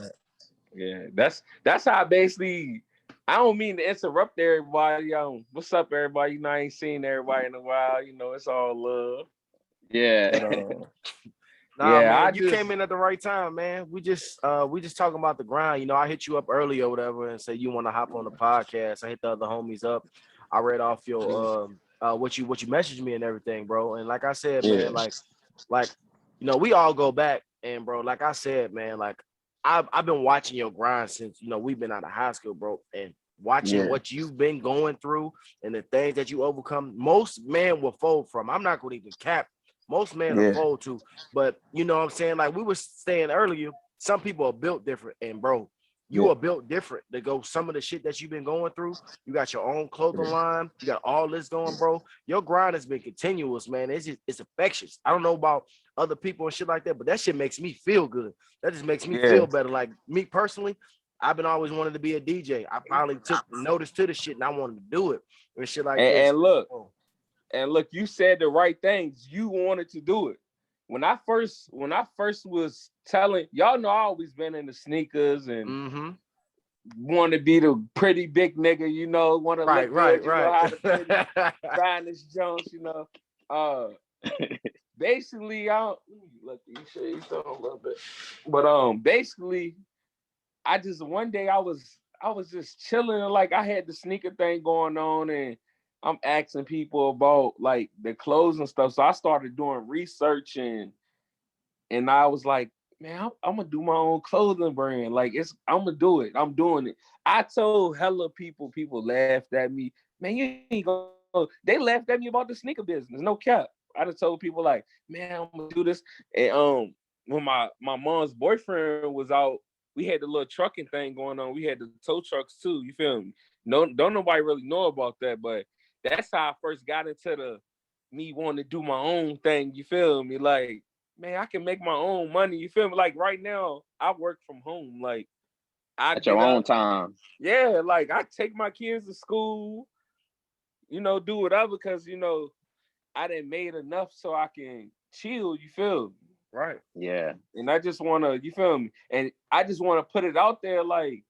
Yeah, that's how basically. I don't mean to interrupt everybody. What's up, everybody? I ain't seen everybody in a while. It's all love. Yeah. Man, you came in at the right time, man. We just talking about the grind. I hit you up earlier or whatever and said you want to hop on the podcast. I hit the other homies up. I read off your what you messaged me and everything, bro. And like I said, man, like we all go back, and bro, like I said, man, like I've been watching your grind since we've been out of high school, bro, and watching what you've been going through and the things that you overcome. Most men will fold from. I'm not gonna even cap. Most men Yeah. are fold to, but you know what I'm saying? Like we were saying earlier, some people are built different. And bro, you are built different to go some of the shit that you've been going through. You got your own clothing line, you got all this going, bro. Your grind has been continuous, man. It's infectious. I don't know about other people and shit like that, but that shit makes me feel good. That just makes me feel better. Like me personally, I've been always wanted to be a DJ. I finally took notice to the shit and I wanted to do it and shit like this. And look, you said the right things. You wanted to do it. When I first was telling y'all, know I always been into sneakers and want to be the pretty big nigga, you know, want to look good, you know how to fit finest Jones, you know. Basically, let me let these shades down a little bit. But basically, I just one day I was just chilling, like I had the sneaker thing going on, and I'm asking people about like the clothes and stuff. So I started doing research and I was like, man, I'm gonna do my own clothing brand. Like I'm gonna do it. I'm doing it. I told hella people laughed at me. Man, you ain't gonna. They laughed at me about the sneaker business. No cap. I just told people like, man, I'm gonna do this. And when my mom's boyfriend was out, we had the little trucking thing going on. We had the tow trucks too. You feel me? No, don't nobody really know about that, but that's how I first got into me wanting to do my own thing. You feel me? Like, man, I can make my own money. You feel me? Like right now, I work from home. Like I at your own time. Yeah, like I take my kids to school, you know, do whatever because you know I done made enough so I can chill. You feel me? Right. Yeah. And I just wanna, you feel me? And I just wanna put it out there like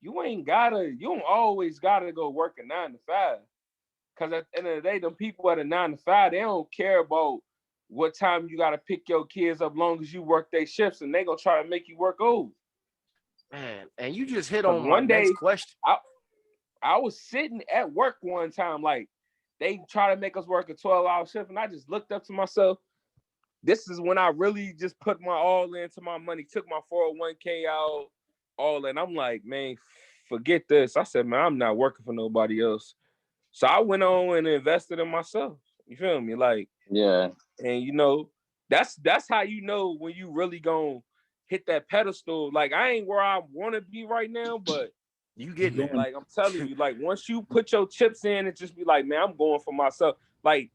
you don't always gotta go work a 9 to 5. Cause at the end of the day, them people at a 9 to 5, they don't care about what time you gotta pick your kids up long as you work their shifts and they gonna try to make you work over. Man, and you just hit on my One day next question. I was sitting at work one time, like they try to make us work a 12-hour shift, and I just looked up to myself. This is when I really just put my all into my money, took my 401k out, all in. I'm like, man, forget this. I said, man, I'm not working for nobody else. So I went on and invested in myself. You feel me? Like, yeah. And you know, that's how you know when you really gonna hit that pedestal. Like I ain't where I want to be right now, but you get there. Like I'm telling you, like once you put your chips in and just be like, man, I'm going for myself. Like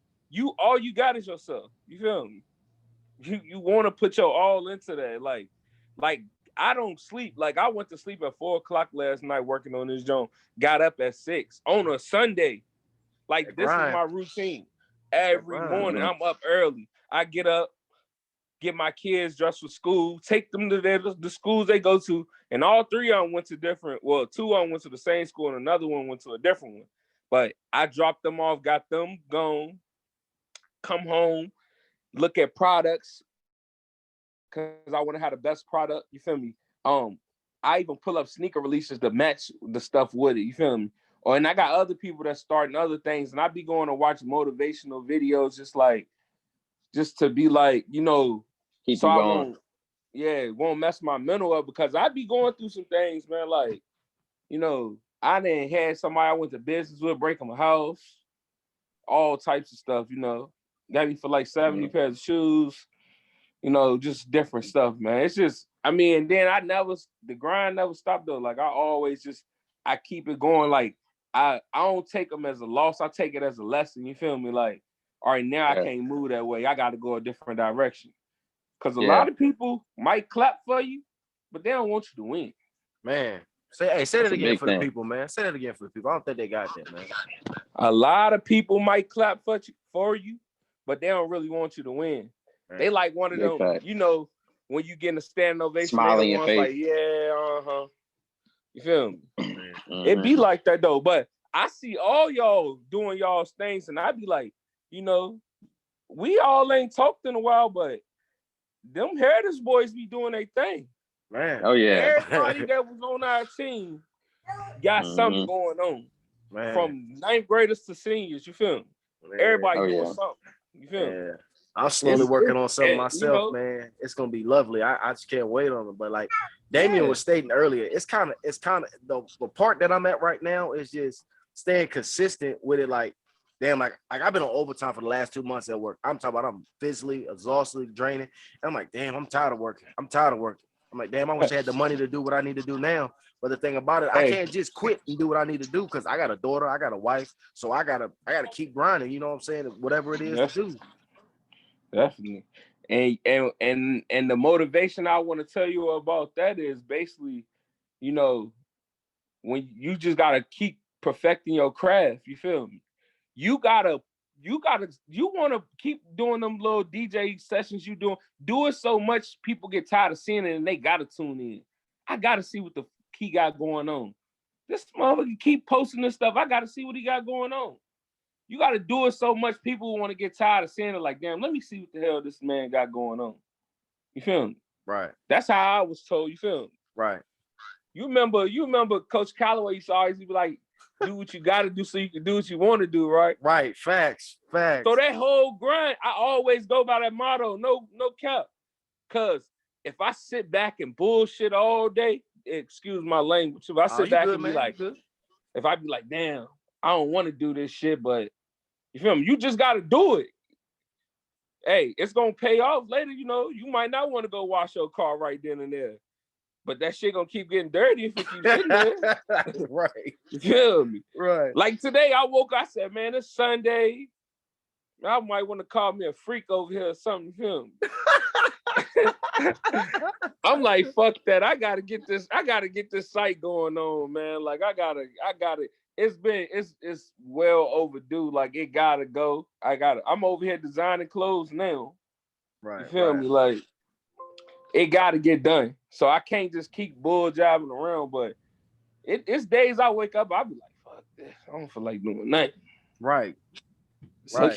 all you got is yourself. You feel me? You want to put your all into that. Like I don't sleep. Like I went to sleep at 4:00 last night working on this joint. Got up at 6 on a Sunday. Like this is my routine. Every morning I'm up early. I get up, get my kids dressed for school, take them to the schools they go to, and all three of them went to different. Well, two of them went to the same school, and another one went to a different one. But I dropped them off, got them gone, come home, look at products because I want to have the best product. You feel me? I even pull up sneaker releases to match the stuff with it. You feel me? And I got other people that starting other things, and I be going to watch motivational videos, just to be like, you know, keep so you I going. won't mess my mental up because I be going through some things, man. Like, you know, I done had somebody I went to business with break my house, all types of stuff, you know. Got me for like 70 pairs of shoes, you know, just different stuff, man. It's just, I mean, and then the grind never stopped though. Like I keep it going. Like I don't take them as a loss. I take it as a lesson. You feel me? Like, all right, now I can't move that way. I got to go a different direction. Because a lot of people might clap for you, but they don't want you to win. Man, say that again for the people, man. Say that again for the people. I don't think they got that, man. A lot of people might clap for you, but they don't really want you to win. Man. They like one of them, you know, when you get in a standing ovation, smiling in your face. Like, yeah, You feel me? It be like that though. But I see all y'all doing y'all's things, and I be like, you know, we all ain't talked in a while, but them Heritage boys be doing their thing. Man. Oh yeah. Everybody that was on our team got something going on. Man. From 9th graders to seniors, you feel me? Man. Everybody doing something. You feel me? I'm slowly working on something myself, man. It's gonna be lovely. I just can't wait on it. But like Damien was stating earlier, it's kind of the part that I'm at right now is just staying consistent with it. Like damn, like I've been on overtime for the last 2 months at work. I'm talking about I'm physically, exhausted, draining. And I'm like, damn, I'm tired of working. I'm like, damn, I wish I had the money to do what I need to do now. But the thing about it, I can't just quit and do what I need to do because I got a daughter, I got a wife, so I gotta keep grinding. You know what I'm saying? Whatever it is to do. Definitely. And the motivation I want to tell you about that is basically, you know, when you just gotta keep perfecting your craft. You feel me? You want to keep doing them little DJ sessions you doing. Do it so much people get tired of seeing it and they gotta tune in. I gotta see what the he got going on. This motherfucker keep posting this stuff. I gotta see what he got going on. You gotta do it so much people want to get tired of seeing it. Like, damn, let me see what the hell this man got going on. You feel me? Right. That's how I was told. You feel me? Right. You remember Coach Calloway used to always be like, do what you got to do so you can do what you want to do, right? Right. Facts. So that whole grind, I always go by that motto, no cap. Because if I sit back and bullshit all day, excuse my language, if I sit back and be like, if I be like, damn, I don't want to do this shit, but you feel me? You just got to do it. Hey, it's going to pay off later, you know. You might not want to go wash your car right then and there. But that shit gonna keep getting dirty if it keeps sitting there. Right. You feel me? Right. Like today, I woke up, I said, man, it's Sunday. I might want to call me a freak over here or something. You feel me? I'm like, fuck that. I gotta get this site going on, man. Like, I gotta. It's well overdue. Like, it gotta go. I'm over here designing clothes now. Right. You feel me? Like, it got to get done. So I can't just keep bull jobbing around, but it's days I wake up, I'll be like, fuck this. I don't feel like doing nothing. Right. So Right.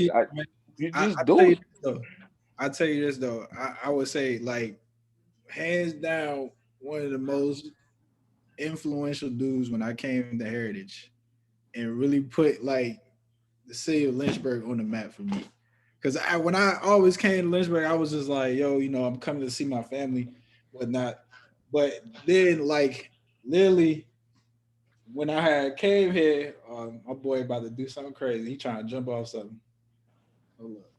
you just do it. I tell you this though, I would say like hands down one of the most influential dudes when I came to Heritage and really put like the city of Lynchburg on the map for me. Because when I always came to Lynchburg, I was just like, yo, you know, I'm coming to see my family, whatnot. But then, like, literally, when I had came here, my boy about to do something crazy. He trying to jump off something. Hold up.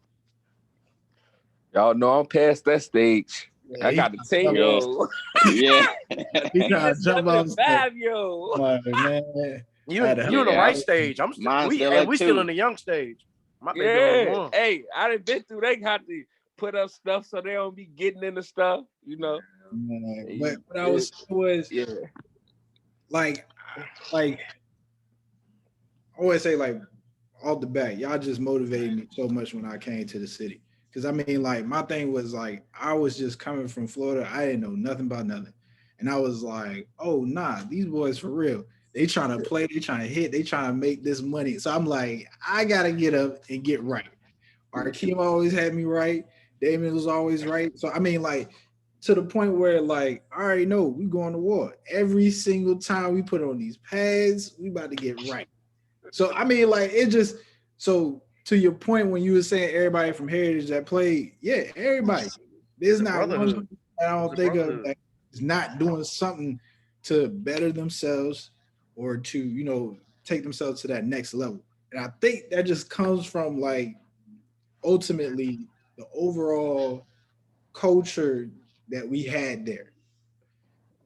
Y'all know I'm past that stage. Yeah, I got a 10-year-old. Yeah. He trying to jump off 5-year-old. Like, man. You're in the right stage. We still in the young stage. My baby only one. Hey, I done been through. They got to put up stuff so they don't be getting into stuff, you know. Man, but what I was saying was, like I always say, like off the bat, y'all just motivated me so much when I came to the city. Because I mean, like my thing was like I was just coming from Florida. I didn't know nothing about nothing, and I was like, oh nah, these boys for real. They trying to play, they trying to hit, they trying to make this money. So I'm like, I gotta get up and get right. Arkeem always had me right. Damon was always right. So I mean, like, to the point where, like, I already know we going to war. Every single time we put on these pads, we about to get right. So I mean, like, it just so to your point when you were saying everybody from Heritage that played, yeah, everybody. There's not one I don't think of that is not doing something to better themselves or to, you know, take themselves to that next level. And I think that just comes from like ultimately the overall culture that we had there.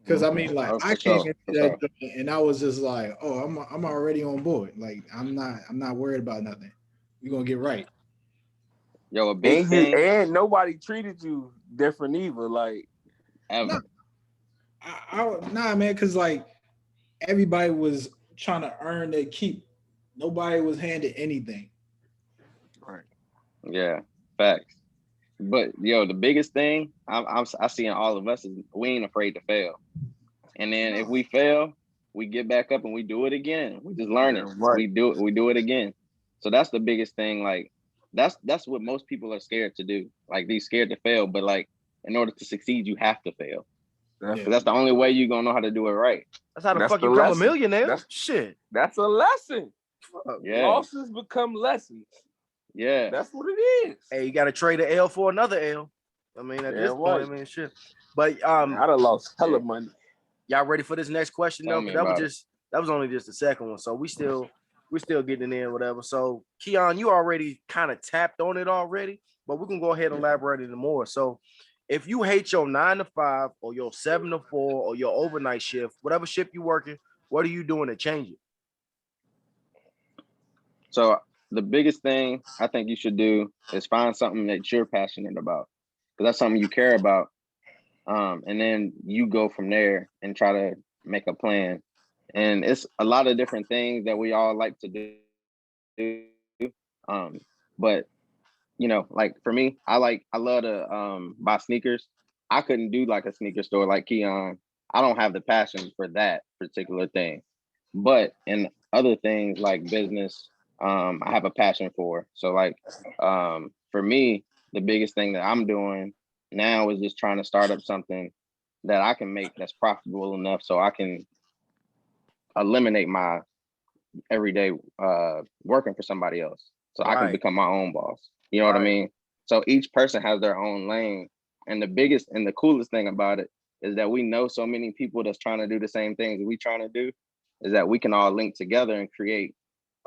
Because I mean, like I came into that and I was just like, oh, I'm already on board. Like I'm not worried about nothing. We're gonna get right. Yo, a big thing. And nobody treated you different either. Like ever. Nah, man, because like everybody was trying to earn their keep. Nobody was handed anything. Right. Yeah, facts. But yo, the biggest thing I see in all of us is we ain't afraid to fail. And then if we fail, we get back up and we do it again. We just learn it. Right. We do it again. So that's the biggest thing. Like that's what most people are scared to do. Like they're scared to fail, but like in order to succeed, you have to fail. That's the only way you're gonna know how to do it right. That's how the fuck you become a millionaire. Shit. That's a lesson. Yeah. Losses become lessons. Yeah. That's what it is. Hey, you gotta trade an L for another L. I mean, at this point, I mean, shit. But I done lost hella money. Y'all ready for this next question though? That was only just the second one. So we still we're still getting it in, whatever. So, Keon, you already kind of tapped on it already, but we can go ahead and elaborate it more. So, if you hate your 9 to 5 or your 7 to 4 or your overnight shift, whatever shift you're working, what are you doing to change it? So the biggest thing I think you should do is find something that you're passionate about, because that's something you care about. And then you go from there and try to make a plan. And it's a lot of different things that we all like to do. But like for me, I love to buy sneakers. I couldn't do like a sneaker store like Keon. I don't have the passion for that particular thing. But in other things like business, I have a passion for. So like for me, the biggest thing that I'm doing now is just trying to start up something that I can make that's profitable enough so I can eliminate my everyday working for somebody else. So I can become my own boss. You know what I mean? So each person has their own lane. And the biggest and the coolest thing about it is that we know so many people that's trying to do the same things we trying to do, is that we can all link together and create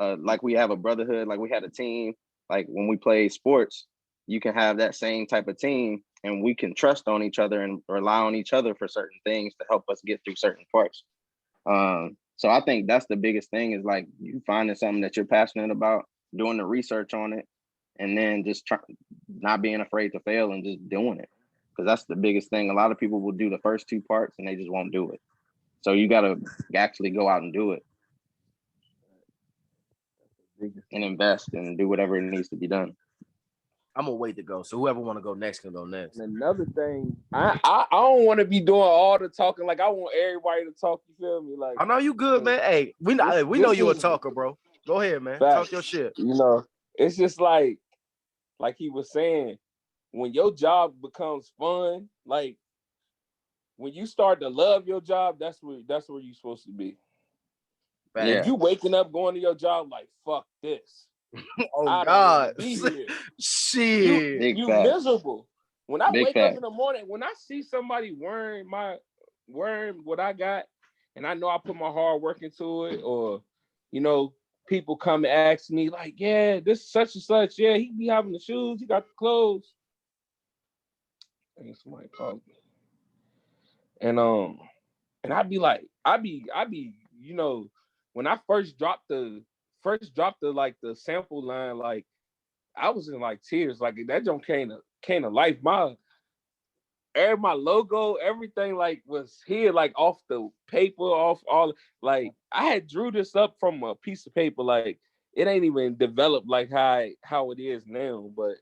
like we have a brotherhood, like we had a team. Like when we play sports, you can have that same type of team and we can trust on each other and rely on each other for certain things to help us get through certain parts. So I think that's the biggest thing, is like you finding something that you're passionate about, doing the research on it, and then just not being afraid to fail and just doing it. Because that's the biggest thing. A lot of people will do the first 2 parts and they just won't do it. So you got to actually go out and do it and invest and do whatever it needs to be done. I'm gonna wait to go. So whoever want to go next can go next. And another thing, I don't want to be doing all the talking. Like I want everybody to talk. You feel me? Like I know you good, man. Hey, we know you a talker, bro. Go ahead, man. Facts. Talk your shit. It's just like he was saying, when your job becomes fun, like when you start to love your job, that's where you're supposed to be. Yeah. If you waking up going to your job like fuck this. Oh God, be here. Shit, you miserable. When I wake up in the morning, when I see somebody wearing what I got, and I know I put my hard work into it, or people come and ask me like, yeah, this such and such, yeah, he be having the shoes, he got the clothes. And somebody called me, and I'd be like, when I first dropped the like the sample line, like I was in like tears. Like that jump came to life. My logo, everything like was here, like off the paper, off all. Like I had drew this up from a piece of paper. Like it ain't even developed like how it is now. But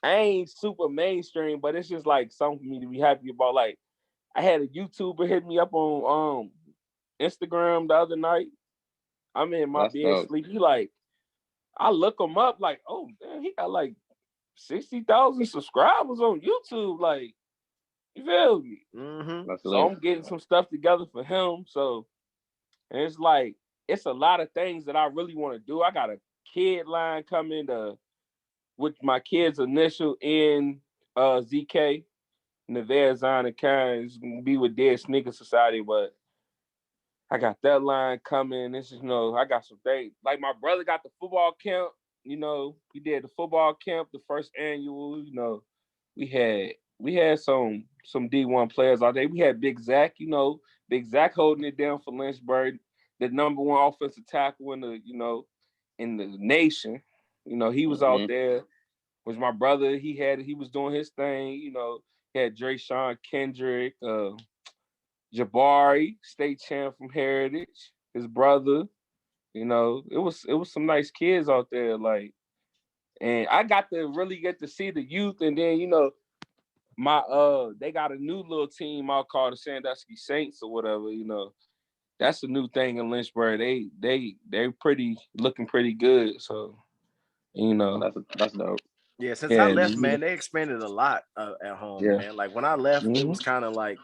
I ain't super mainstream. But it's just like something for me to be happy about. Like I had a YouTuber hit me up on Instagram the other night. I'm in my bed sleep. He like, I look him up like, oh damn, he got like 60,000 subscribers on YouTube. Like, you feel me? Mm-hmm. So I'm getting some stuff together for him. So, and it's like, it's a lot of things that I really want to do. I got a kid line coming with my kid's initial in ZK, Nevada Zion and Karen. It's gonna be with Dead Sneaker Society, but I got that line coming. This is I got some things. Like my brother got the football camp. He did the football camp, the first annual. We had some D1 players out there. We had Big Zach. Big Zach holding it down for Lynchburg, the #1 offensive tackle in the nation. He was out there. Was my brother? He was doing his thing. He had Dre Sean Kendrick. Jabari, state champ from Heritage, his brother. It was some nice kids out there, like, and I got to really get to see the youth. And then they got a new little team out called the Sandusky Saints or whatever. That's a new thing in Lynchburg. They're looking pretty good. So that's dope. Yeah, since I left, man, they expanded a lot at home, man. Like when I left, it was kind of like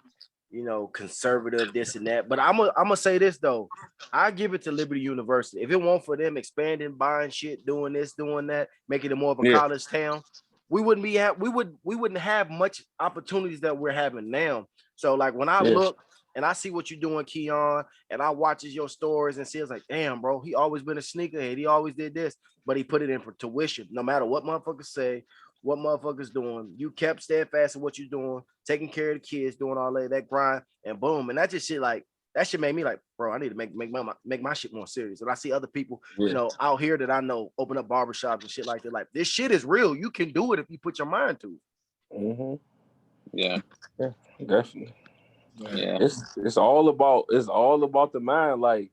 conservative, this and that. But I'm gonna say this though, I give it to Liberty University. If it weren't for them expanding, buying shit, doing this, doing that, making it more of a college town, we wouldn't have much opportunities that we're having now. So like when I look, and I see what you're doing, Keon, and I watches your stories and see it's like, damn, bro, he always been a sneakerhead. He always did this, but he put it in for tuition. No matter what motherfuckers say, what motherfuckers doing, you kept steadfast in what you're doing, taking care of the kids, doing all that grind, and boom, and that just shit like that shit made me like, bro, I need to make my shit more serious. And I see other people, you know, out here that I know open up barbershops and shit like that. Like this shit is real. You can do it if you put your mind to it. Mm-hmm. Yeah, definitely. Yeah, it's all about the mind. Like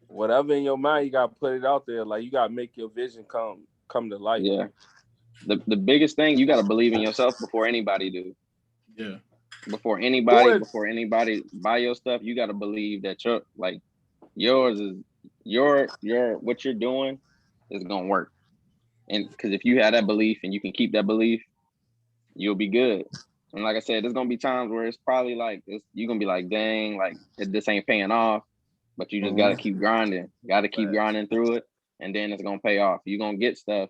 whatever in your mind, you gotta put it out there. Like you gotta make your vision come to life. yeah. The biggest thing, you got to believe in yourself before anybody do. Yeah. Before anybody buy your stuff, you got to believe that yours is your what you're doing is gonna work. And because if you have that belief and you can keep that belief, you'll be good. And like I said, there's gonna be times where it's probably like you're gonna be like, dang, like this ain't paying off, but you just gotta keep grinding. Gotta keep grinding through it, and then it's gonna pay off. You're gonna get stuff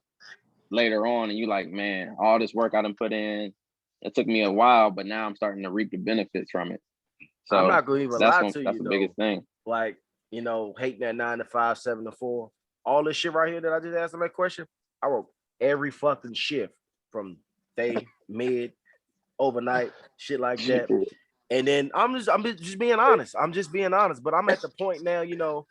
later on, and you like, man, all this work I done put in, it took me a while, but now I'm starting to reap the benefits from it. So I'm not gonna even lie to that's you, the biggest thing. Like, you know, hating that 9 to 5, 7 to 4, all this shit right here that I just asked him that question. I wrote every fucking shift from day, mid, overnight, shit like that. And then I'm just being honest. I'm just being honest. But I'm at the point now, you know,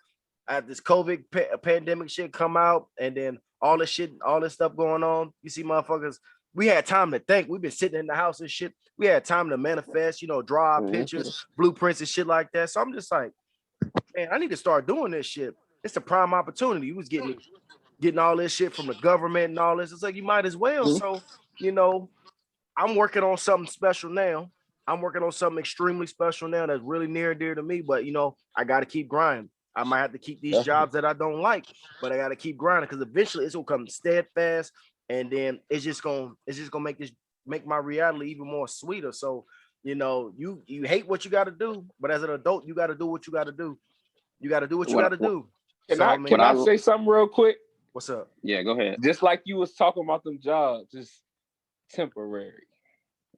at this COVID pandemic shit come out, and then all this shit, all this stuff going on. You see, motherfuckers, we had time to think. We've been sitting in the house and shit. We had time to manifest, you know, draw our pictures, blueprints and shit like that. So I'm just like, man, I need to start doing this shit. It's a prime opportunity. You was getting all this shit from the government and all this. It's like you might as well. So, you know, I'm working on something special now. I'm working on something extremely special now that's really near and dear to me. But you know, I got to keep grinding. I might have to keep these jobs that I don't like, but I got to keep grinding because eventually it's gonna come steadfast, and then it's just gonna make my reality even more sweeter. So, you know, you hate what you got to do, but as an adult, you got to do what you got to do. You got to do what you got to do. Can I say something real quick? What's up? Yeah, go ahead. Just like you was talking about them jobs, just temporary.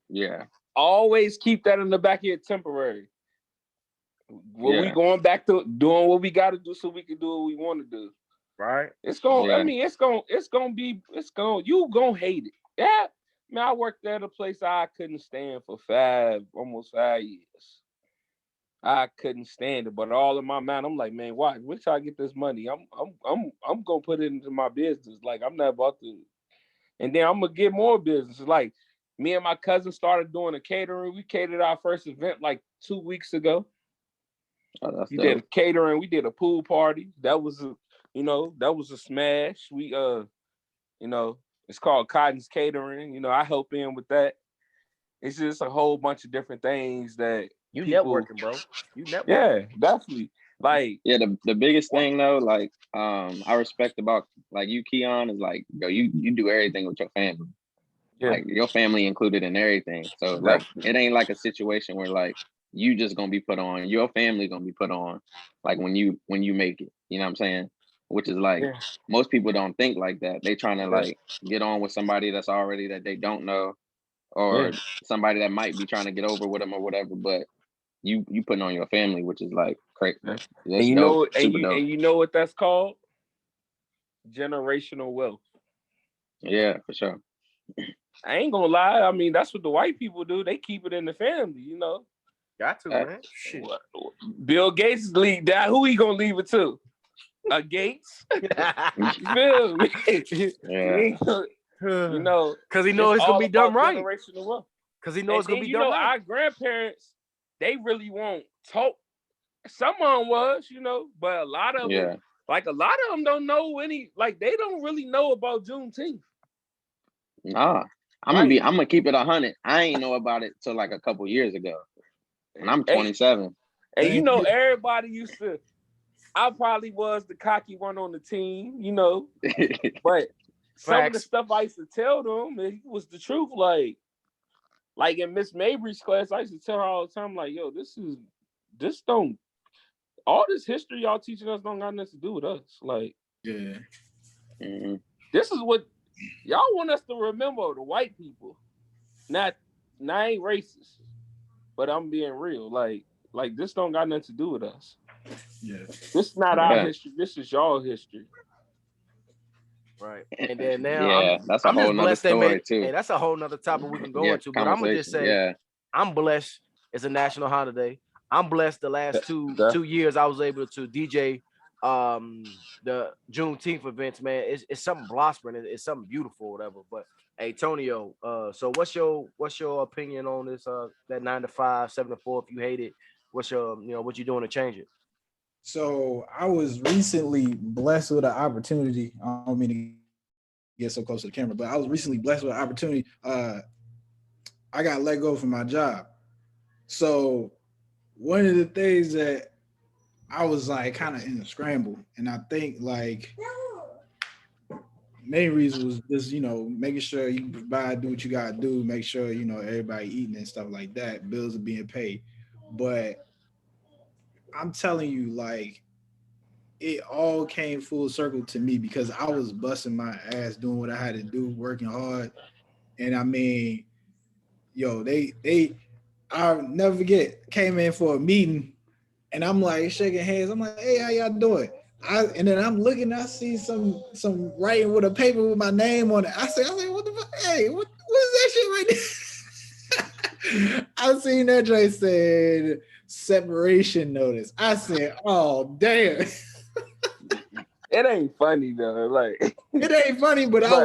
Yeah. Always keep that in the back of your temporary. We going back to doing what we got to do so we can do what we want to do. Right? It's going. I mean, it's going to you gonna hate it. Yeah. Man, I worked at a place I couldn't stand for almost 5 years. I couldn't stand it, but all in my mind, I'm like, man, why? Wait till I get this money. I'm gonna put it into my business. Like I'm not about to, and then I'm gonna get more business. Like me and my cousin started doing a catering. We catered our first event like 2 weeks ago. Oh, we did a catering. We did a pool party. That was a smash. We it's called Cotton's Catering. You know, I help in with that. It's just a whole bunch of different things that you networking, bro. You networking. Yeah, definitely. Like, yeah, the biggest thing though, like, I respect about like you, Keon, is like, yo, you do everything with your family. Yeah. Like your family included in everything. So like, it ain't like a situation where like you just gonna be put on, your family gonna be put on, like when you make it. You know what I'm saying? Which is like most people don't think like that. They trying to like get on with somebody that's already that they don't know, or somebody that might be trying to get over with them or whatever. But you putting on your family, which is like crazy. And you dope, know, and you know what that's called? Generational wealth. Yeah, for sure. I ain't gonna lie. I mean, that's what the white people do. They keep it in the family, you know. Got to, man. Shit. Bill Gates leave that. Who he gonna leave it to? Gates. You feel me? Yeah. You know, because he knows it's gonna be done right. Generational wealth. Because he knows it's gonna be done right. Our grandparents, they really won't talk. Someone was, you know, but a lot of them, like a lot of them don't know any. Like they don't really know about Juneteenth. Nah, I'm gonna keep it 100. I ain't know about it till like a couple years ago, and I'm 27. And you know, everybody used to. I probably was the cocky one on the team, you know, but some of the stuff I used to tell them, it was the truth. Like in Miss Mabry's class, I used to tell her all the time, like, yo, all this history y'all teaching us don't got nothing to do with us. Like, this is what y'all want us to remember, the white people. Not I ain't racist, but I'm being real. Like, Like this don't got nothing to do with us. Yeah. This is not our Yeah. history. This is y'all history. Right. And then now Yeah, that's a I'm whole just nother blessed they story made. too. Hey, that's a whole nother topic we can go Yeah, into. But I'm gonna just conversation. say Yeah. I'm blessed. It's a national holiday. I'm blessed the last two years I was able to DJ the Juneteenth events, man. It's something blossoming. It's something beautiful, whatever. But hey, Tonio, so what's your opinion on this that 9 to 5, 7 to 4? If you hate it, what's your what you doing to change it? So I was recently blessed with an opportunity. I don't mean to get so close to the camera, but I was recently blessed with an opportunity. I got let go from my job. So one of the things that I was like kind of in a scramble, and I think like main reason was just making sure you provide, do what you gotta do, make sure everybody eating and stuff like that, bills are being paid. But I'm telling you, like it all came full circle to me because I was busting my ass doing what I had to do, working hard, and I mean, yo, they I'll never forget came in for a meeting and I'm like shaking hands. I'm like, hey, how y'all doing? And then I'm looking, I see some writing with a paper with my name on it. I say, what the fuck? Hey, what is that shit right there? I seen that joint said separation notice. I said, oh damn. It ain't funny though. Like It ain't funny, but I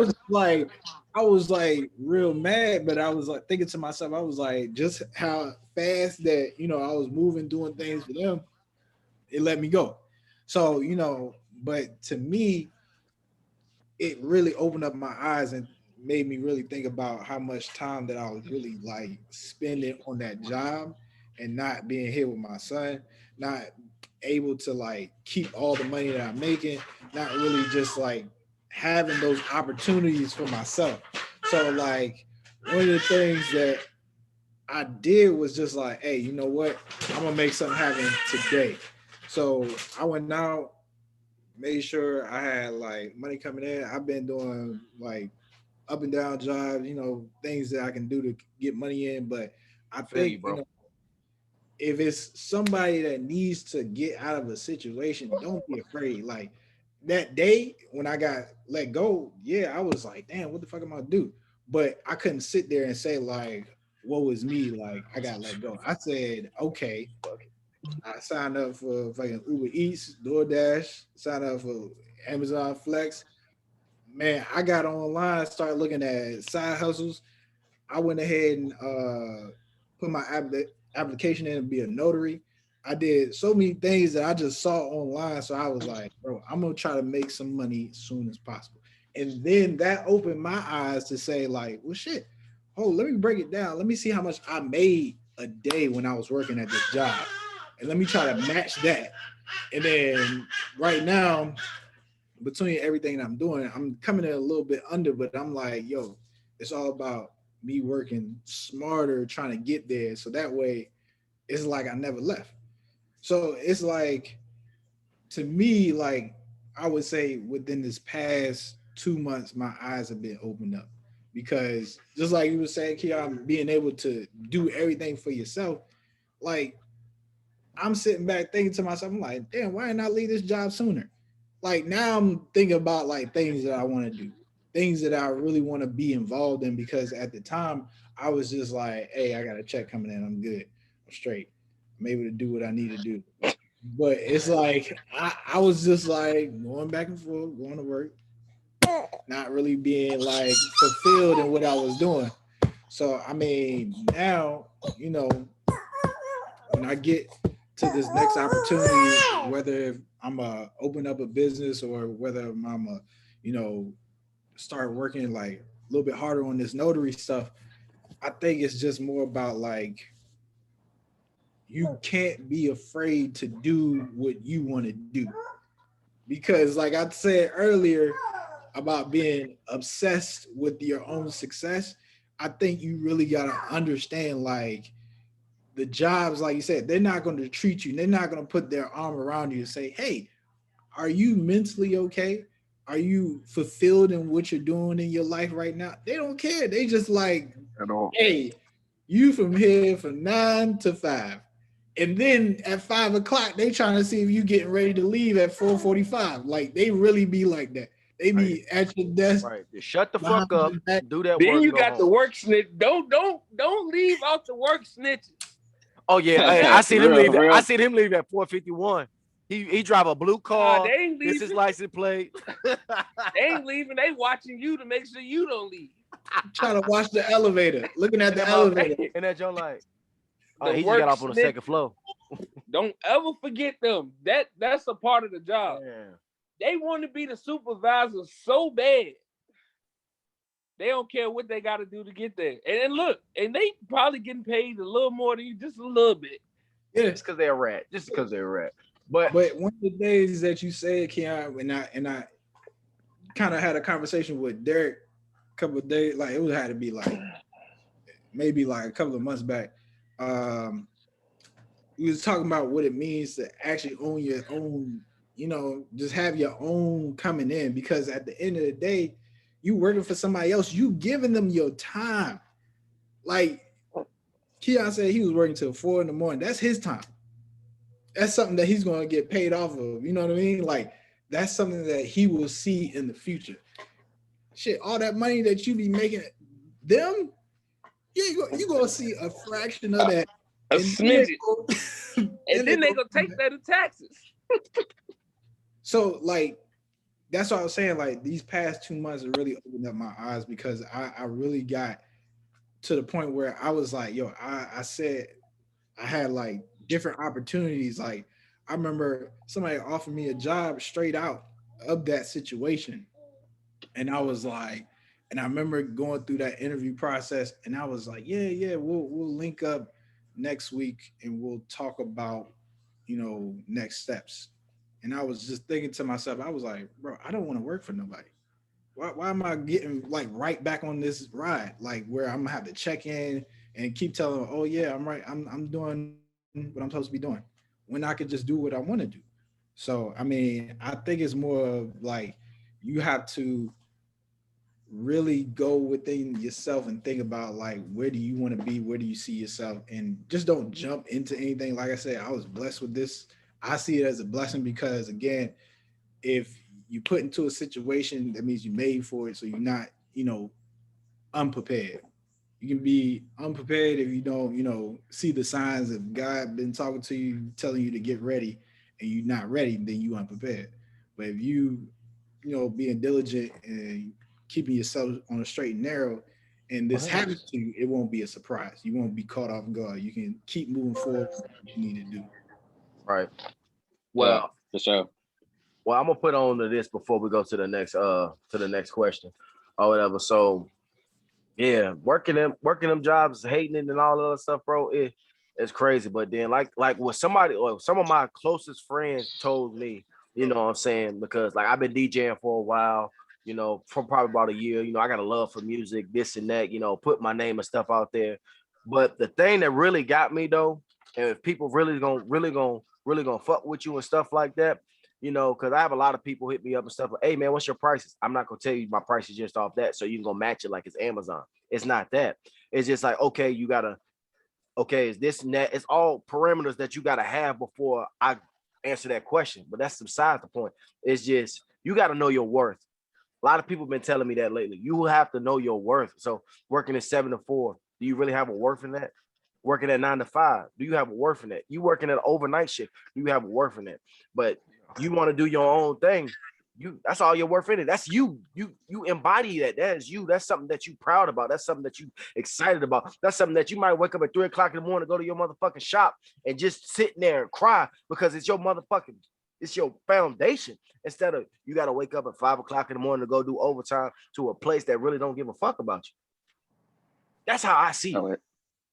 was like real mad, but I was like thinking to myself, I was like, just how fast that I was moving, doing things for them, it let me go. So, but to me, it really opened up my eyes and made me really think about how much time that I was really like spending on that job and not being here with my son, not able to like keep all the money that I'm making, not really just like having those opportunities for myself. So like one of the things that I did was just like, hey, you know what? I'm gonna make something happen today. So I went out, made sure I had like money coming in. I've been doing like up and down jobs, things that I can do to get money in. But I Feel you, think, bro. if it's somebody that needs to get out of a situation, don't be afraid. Like that day when I got let go, yeah, I was like, damn, what the fuck am I gonna do? But I couldn't sit there and say like, what was me? Like I got let go. I said, okay, I signed up for fucking Uber Eats, DoorDash, signed up for Amazon Flex. Man, I got online, started looking at side hustles. I went ahead and put my application in to be a notary. I did so many things that I just saw online. So I was like, bro, I'm gonna try to make some money as soon as possible. And then that opened my eyes to say, like, well, shit. Oh, let me break it down. Let me see how much I made a day when I was working at this job. And let me try to match that. And then right now, between everything that I'm doing, I'm coming in a little bit under, but I'm like, yo, it's all about me working smarter, trying to get there. So that way it's like I never left. So it's like, to me, like I would say within this past 2 months, my eyes have been opened up because just like you were saying, Keon, being able to do everything for yourself, like I'm sitting back thinking to myself, I'm like, damn, why didn't I leave this job sooner? Like now I'm thinking about like things that I want to do, things that I really want to be involved in because at the time I was just like, hey, I got a check coming in, I'm good, I'm straight, I'm able to do what I need to do. But it's like I was just like going back and forth, going to work, not really being like fulfilled in what I was doing. So I mean, now, when I get to this next opportunity, whether I'm a open up a business or whether I'm a, start working like a little bit harder on this notary stuff, I think it's just more about like you can't be afraid to do what you want to do. Because like I said earlier about being obsessed with your own success, I think you really gotta understand like the jobs, like you said, they're not going to treat you. They're not going to put their arm around you and say, hey, are you mentally okay? Are you fulfilled in what you're doing in your life right now? They don't care. They just like, at all. hey, you from here from 9 to 5. And then at 5 o'clock, they trying to see if you getting ready to leave at 4:45. Like they really be like that. They be at your desk. Right. Just shut the behind fuck up. your back. Do that Then work. you And go got the home. work snitch. Don't leave out the work snitches. Oh yeah, I seen him Real, leave. real. I seen him leave at 4:51. He drive a blue Nah, car. they ain't This is leaving. license plate. They ain't leaving. They watching you to make sure you don't leave. Trying to watch the elevator, looking at the elevator. And that John like, The he just work got off on the snitch. second floor. Don't ever forget them. That's a part of the job. Yeah. They want to be the supervisor so bad. They don't care what they got to do to get there. And look, and they probably getting paid a little more than you, just a little bit. Yeah, Just because they're a rat. Just because they're a rat. But one of the days that you said, Keon, and I kind of had a conversation with Derek a couple of days, like it had to be like maybe like a couple of months back. We was talking about what it means to actually own your own, just have your own coming in, because at the end of the day, you working for somebody else, you giving them your time. Like Keon said, he was working till 4 a.m. That's his time. That's something that he's going to get paid off of. You know what I mean? Like that's something that he will see in the future. Shit, all that money that you be making them, you going to see a fraction of that. A And smidget. then Then they gonna take that in taxes. So like, that's what I was saying. Like these past 2 months have really opened up my eyes, because I really got to the point where I was like, yo, I said I had like different opportunities. Like I remember somebody offered me a job straight out of that situation. And I was like, and I remember going through that interview process, and I was like, yeah, we'll link up next week and we'll talk about, next steps. And I was just thinking to myself, I was like, bro, I don't want to work for nobody. Why am I getting like right back on this ride? Like where I'm gonna have to check in and keep telling them, oh yeah, I'm right. I'm doing what I'm supposed to be doing, when I could just do what I want to do. So I mean, I think it's more of like you have to really go within yourself and think about like, where do you want to be? Where do you see yourself? And just don't jump into anything. Like I said, I was blessed with this. I see it as a blessing, because again, if you put into a situation, that means you made for it. So you're not, unprepared. You can be unprepared if you don't, see the signs of God been talking to you, telling you to get ready, and you're not ready, then you unprepared. But if being diligent and keeping yourself on a straight and narrow, and this happens to you, it won't be a surprise. You won't be caught off guard. You can keep moving forward with what you need to do. right. Well, for sure. Well, I'm gonna put on to this before we go to the next question or whatever. So yeah, working them jobs, hating it and all that other stuff, bro, it's crazy. But then like what somebody or some of my closest friends told me, you know what I'm saying? Because like I've been DJing for a while, from probably about a year. I got a love for music, this and that, put my name and stuff out there. But the thing that really got me though, and if people really gonna fuck with you and stuff like that, because I have a lot of people hit me up and stuff like, hey man, what's your prices? I'm not gonna tell you my prices just off that, so you can go match it like it's Amazon. It's not that. It's just like, okay, is this and that. It's all parameters that you gotta have before I answer that question. But that's besides the point. It's just you gotta know your worth. A lot of people have been telling me that lately. You have to know your worth. So working at 7 to 4, do you really have a worth in that? Working at 9 to 5, do you have a worth in that? You working at an overnight shift, do you have a worth in that? But you want to do your own thing. That's all your worth in it. That's you. You embody that. That is you. That's something that you proud about. That's something that you excited about. That's something that you might wake up at 3 o'clock in the morning, go to your motherfucking shop and just sit there and cry because it's your motherfucking, it's your foundation. Instead of you got to wake up at 5 o'clock in the morning to go do overtime to a place that really don't give a fuck about you. That's how I see it.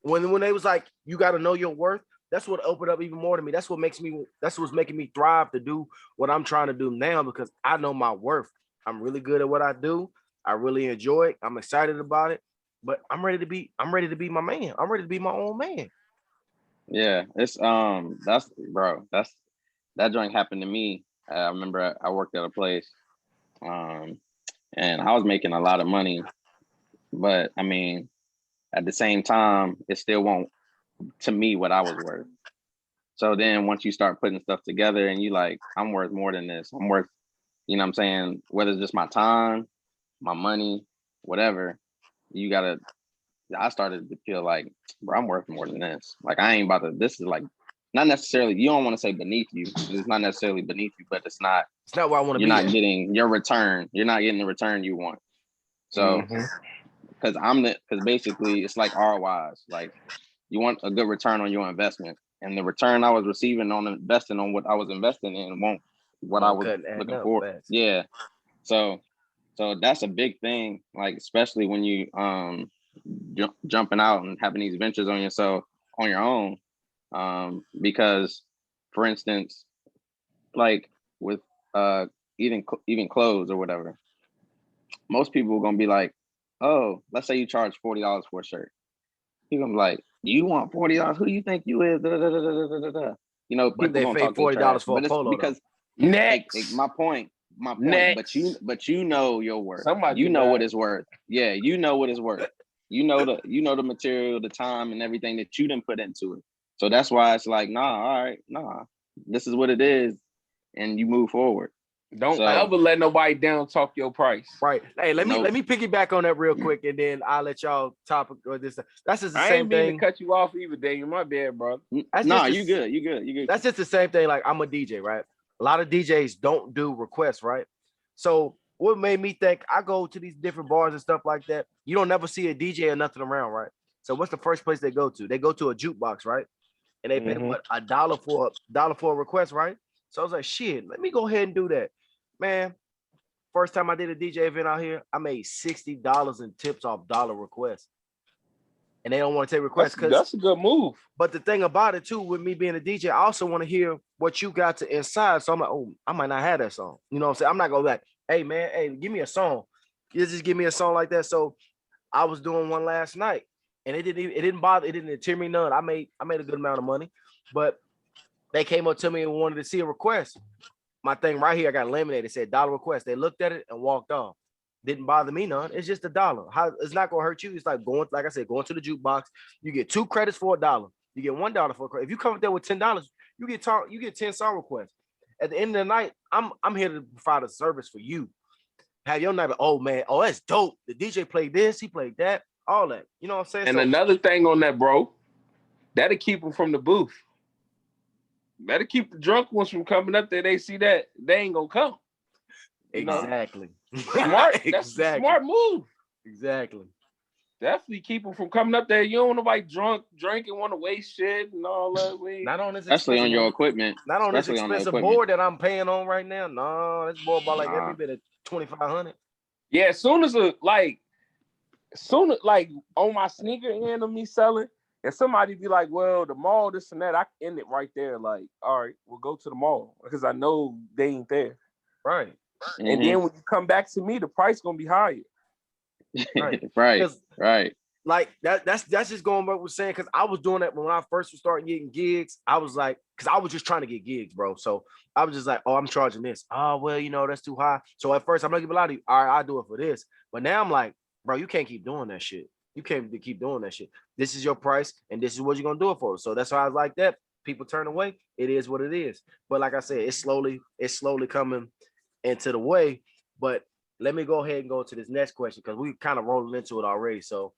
When they was like, you got to know your worth, that's what opened up even more to me. That's what's making me thrive to do what I'm trying to do now, because I know my worth. I'm really good at what I do. I really enjoy it. I'm excited about it, but I'm ready to be my man. I'm ready to be my own man. Yeah, it's that joint happened to me. I remember I worked at a place, and I was making a lot of money, but I mean, at the same time, it still won't to me what I was worth. So then once you start putting stuff together and you like, I'm worth more than this. I'm worth, you know what I'm saying? Whether it's just my time, my money, whatever, I started to feel like, bro, I'm worth more than this. Like, I ain't about to, this is like, not necessarily, you don't want to say beneath you. It's not necessarily beneath you, but it's not where I want to be. You're not getting your return. You're not getting the return you want. So, because basically it's like ROIs. Like, you want a good return on your investment. And the return I was receiving on investing on what I was investing in won't what I was looking for. Fast. Yeah. So that's a big thing. Like, especially when you jumping out and having these ventures on yourself on your own. Because, for instance, like with even clothes or whatever, most people are gonna be like, oh, let's say you charge $40 for a shirt. You're gonna be like, you want $40? Who you think you is? Da, da, da, da, da, da, da. You know, but people they gonna pay $40 for but a polo. Because next, my point. Next. But you know your worth. Somebody you know what it's worth. Yeah, you know what it's worth. You know the material, the time, and everything that you didn't put into it. So that's why it's like, this is what it is, and you move forward. Don't ever let nobody down talk your price. Right. Hey, let me piggyback on that real quick, and then I'll let y'all topic or this. That's just the same thing. I ain't mean to cut you off either, Daniel. My bad, bro. You good. You good. That's just the same thing. Like, I'm a DJ, right? A lot of DJs don't do requests, right? So what made me think, I go to these different bars and stuff like that. You don't never see a DJ or nothing around, right? So what's the first place they go to? They go to a jukebox, right? And they pay what, $1 for a request, right? So I was like, shit, let me go ahead and do that. Man, first time I did a DJ event out here, I made $60 in tips off dollar requests. And they don't want to take requests because that's a good move. But the thing about it too, with me being a DJ, I also want to hear what you got to inside. So I'm like, oh, I might not have that song. You know what I'm saying? I'm not gonna be like, hey man, hey, give me a song. You just give me a song like that. So I was doing one last night, and it didn't bother, it didn't deter me none. I made a good amount of money, but they came up to me and wanted to see a request. My thing right here, I got laminated. It said dollar request. They looked at it and walked off. Didn't bother me none. It's just $1. How it's not gonna hurt you. It's like going to the jukebox. You get 2 credits for $1. You get $1 for a credit. If you come up there with $10, you get 10 song requests. At the end of the night, I'm here to provide a service for you. Have your night, oh man, oh that's dope. The DJ played this, he played that, all that. You know what I'm saying? And another thing on that, bro, that'll keep them from the booth. That'll keep the drunk ones from coming up there. They see that, they ain't gonna come. Exactly. Smart. That's a smart move. Exactly. Definitely keep them from coming up there. You don't want nobody drinking, want to waste shit and all that. Not on this, especially on your equipment. Not on this expensive board that I'm paying on right now. No, this board about like every bit of $2,500. Yeah, as soon as on my sneaker end of me selling, and somebody be like, well, the mall, this and that, I end it right there. Like, all right, we'll go to the mall because I know they ain't there. Right. And then when you come back to me, the price gonna be higher. Right. Right. Like that's just going back with saying, because I was doing that when I first was starting getting gigs. I was like, because I was just trying to get gigs, bro. So I was just like, oh, I'm charging this. Oh, well, that's too high. So at first I'm not gonna lie to you. All right, I'll do it for this. But now I'm like, bro, you can't keep doing that shit. You can't keep doing that shit. This is your price, and this is what you're gonna do it for. So that's why I was like that. People turn away. It is what it is. But like I said, it's slowly coming into the way. But let me go ahead and go to this next question, because we kind of rolling into it already. So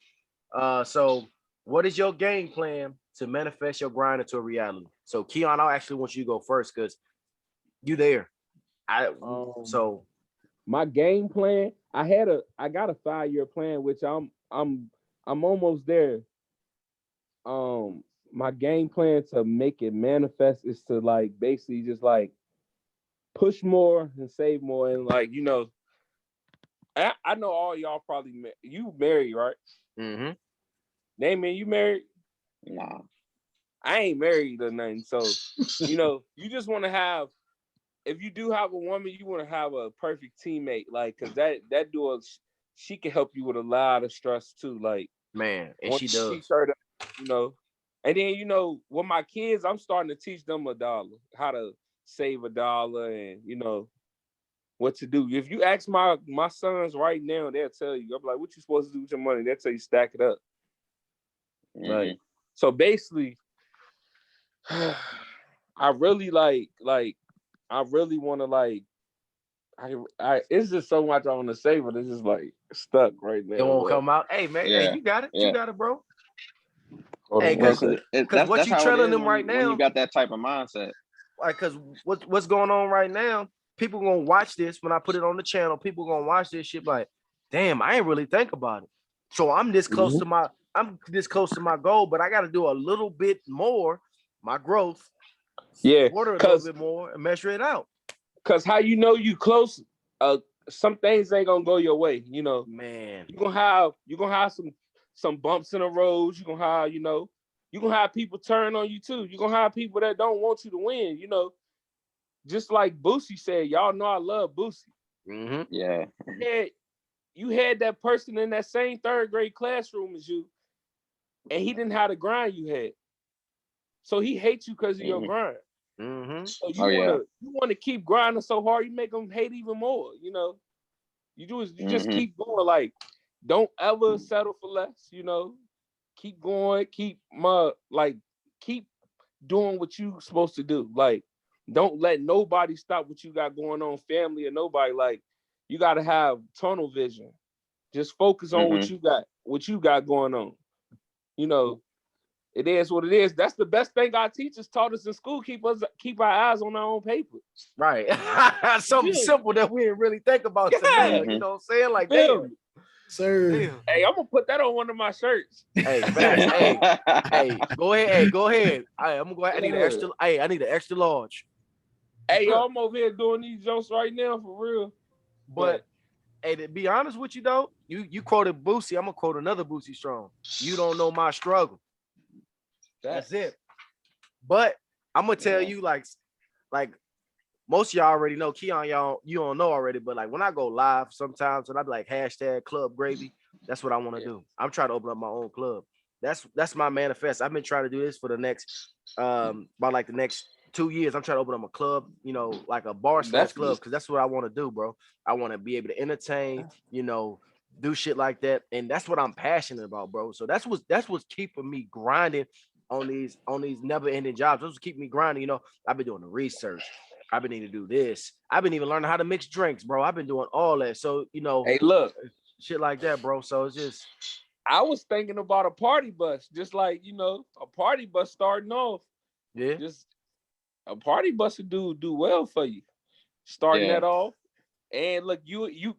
what is your game plan to manifest your grind into a reality? So Keon, I actually want you to go first because you there. So my game plan, I got a 5-year plan, which I'm almost there. My game plan to make it manifest is to like basically just like push more and save more, and like, I know all y'all probably you married, right? Mm-hmm. Damien, you married? Nah. I ain't married or nothing. So, you just want to have, if you do have a woman, you want to have a perfect teammate, like, because that dude, she can help you with a lot of stress too, like, man, and she does. And then, with my kids, I'm starting to teach them $1, how to save $1, and what to do. If you ask my sons right now, they'll tell you. I'm like, what you supposed to do with your money? They'll tell you stack it up. Mm-hmm. Like, so basically, I really I really want to it's just so much I want to say, but it's just like stuck right now. It won't come out. Hey man, Yeah. hey, you got it. Yeah. You got it, bro. Hold Hey, on, cause That's what you how it telling is them right when you now, got that type of mindset. like, cause what's going on right now, people gonna watch this when I put it on the channel. People gonna watch this shit like, damn, I ain't really think about it. So I'm this close to my goal, but I got to do a little bit more, my growth, yeah, order a little bit more, and measure it out. Cause how you know you close, some things ain't gonna go your way, you know. Man, you're gonna have some bumps in the road. You're gonna have, you're gonna have people turn on you too. You're gonna have people that don't want you to win, you know. Just like Boosie said, y'all know I love Boosie. Mm-hmm. Yeah. You had that person in that same third grade classroom as you, and he didn't have the grind you had. So he hates you because of your grind. Mm-hmm. So you wanna keep grinding so hard, you make them hate even more, you know. You just keep going. Like, don't ever settle for less, you know. Keep going, keep doing what you supposed to do. Like, don't let nobody stop what you got going on, family or nobody. Like, you gotta have tunnel vision. Just focus on what you got going on. You know, it is what it is. That's the best thing our teachers taught us in school. Keep our eyes on our own paper. Right. Something simple that we didn't really think about. Yeah. You know what I'm saying? Like, damn. Sir. Damn. Hey, I'm gonna put that on one of my shirts. Hey, facts. hey, go ahead. Hey, go ahead. I'm gonna go ahead. I need an extra. Hey, I need an extra large. Hey, yo, I'm over here doing these jokes right now for real. But hey, to be honest with you though, you quoted Boosie. I'm gonna quote another Boosie Strong. You don't know my struggle. That's it. But I'm gonna tell you, like most of y'all already know. Keon, you don't know already, but like when I go live sometimes, and I be like #ClubGravy, that's what I want to do. I'm trying to open up my own club. That's my manifest. I've been trying to do this for the next about like the next 2 years. I'm trying to open up a club, you know, like a bar / club, because that's what I want to do, bro. I want to be able to entertain, you know, do shit like that, and that's what I'm passionate about, bro. So that's what's keeping me grinding on these never-ending jobs. That's what's keeping me grinding. You know, I've been doing the research. I've been needing to do this. I've been even learning how to mix drinks, bro. I've been doing all that. So, you know, hey, look, shit like that, bro. So it's just, I was thinking about a party bus, just like, you know, a party bus starting off. yeah, just a party bus would do well for you, starting that off. And look, you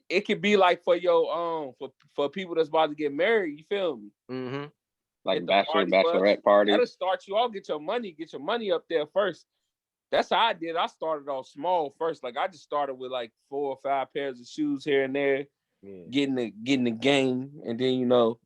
it could be like for your for people that's about to get married. You feel me? Mm-hmm. Like bachelorette party. That'll start you all. Get your money up there first. That's how I did. I started off small first. Like, I just started with like 4 or 5 pairs of shoes here and there, getting the game, and then, you know,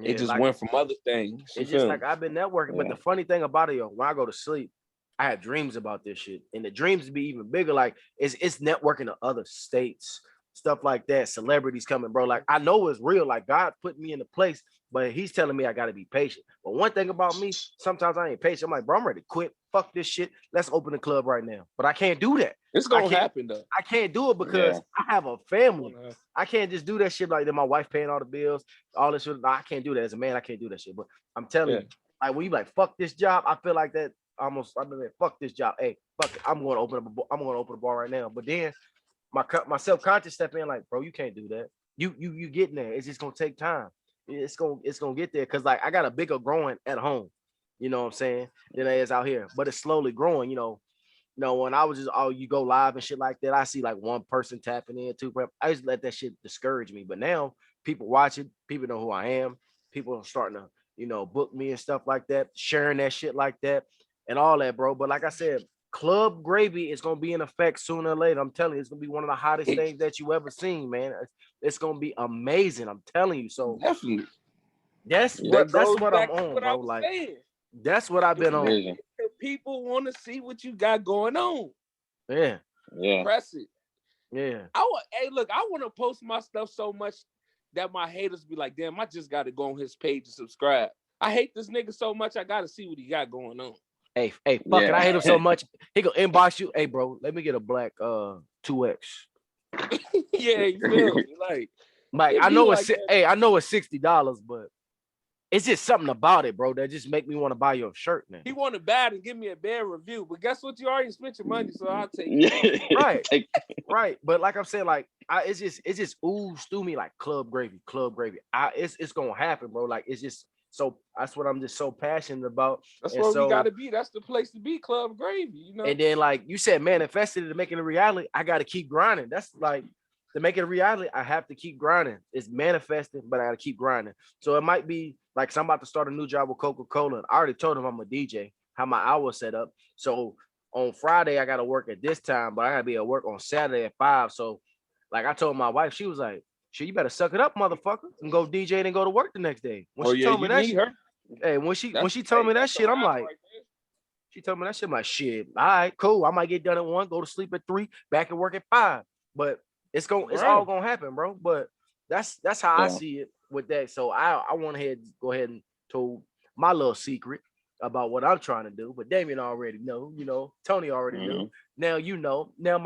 it just like, went from other things. It's just like I've been networking. But the funny thing about it, yo, when I go to sleep, I have dreams about this shit, and the dreams be even bigger. Like, it's networking to other states, stuff like that. Celebrities coming, bro. Like, I know it's real. Like, God put me in a place, but He's telling me I got to be patient. But one thing about me, sometimes I ain't patient. I'm like, bro, I'm ready to quit. Fuck this shit. Let's open the club right now. But I can't do that. It's gonna happen though. I can't do it because I have a family. I can't just do that shit like that. My wife paying all the bills, all this shit. No, I can't do that as a man. I can't do that shit. But I'm telling you, like when you like fuck this job, I feel like that almost. I've been like, fuck this job. Hey, fuck it. I'm going to open a bar right now. But then my self-conscious step in like, bro, you can't do that. You getting there. It's just gonna take time. It's gonna get there because like I got a bigger growing at home. You know what I'm saying? Than it is out here, but it's slowly growing. You know, when I was just you go live and shit like that, I see like one person tapping in, 2. I just let that shit discourage me. But now people watch it, people know who I am, people are starting to, you know, book me and stuff like that, sharing that shit like that and all that, bro. But like I said, Club Gravy is gonna be in effect sooner or later. I'm telling you, it's gonna be one of the hottest things that you ever seen, man. It's gonna be amazing. I'm telling you. So definitely, that's what I'm on, bro. Like saying. That's what I've been on. People want to see what you got going on. Yeah. Press it. Yeah. Hey, look, I want to post my stuff so much that my haters be like, damn, I just got to go on his page and subscribe. I hate this nigga so much, I got to see what he got going on. Hey, fuck it. I hate him so much. He gonna inbox you. Hey, bro, let me get a black 2X. Yeah, you feel me? Like I know it's like I know it's $60, but it's just something about it, bro, that just make me want to buy your shirt, man. He wanted bad and give me a bad review, but guess what? You already spent your money, so I'll take it. Right, right. But like I'm saying, like it's just oozed through me like club gravy. It's gonna happen, bro. Like it's just so that's what I'm just so passionate about. That's and where so, we gotta be. That's the place to be, club gravy. You know. And then like you said, manifested it to make it a reality. I gotta keep grinding. That's like to make it a reality. I have to keep grinding. It's manifesting, but I gotta keep grinding. So it might be like so I'm about to start a new job with Coca-Cola. I already told them I'm a DJ, how my hours set up. So on Friday, I got to work at this time, but I got to be at work on Saturday at 5. So, like I told my wife, she was like, "Shit, you better suck it up, motherfucker, and go DJ and go to work the next day." When she told me that shit, hey, when she told me that shit, I'm like, she told me that shit, I'm like, shit, all right, cool. I might get done at 1, go to sleep at 3, back at work at 5. But it's all gonna happen, bro. But that's how I see it with that. So I went ahead, go ahead and told my little secret about what I'm trying to do, but Damien already know, Tony already knew. Now now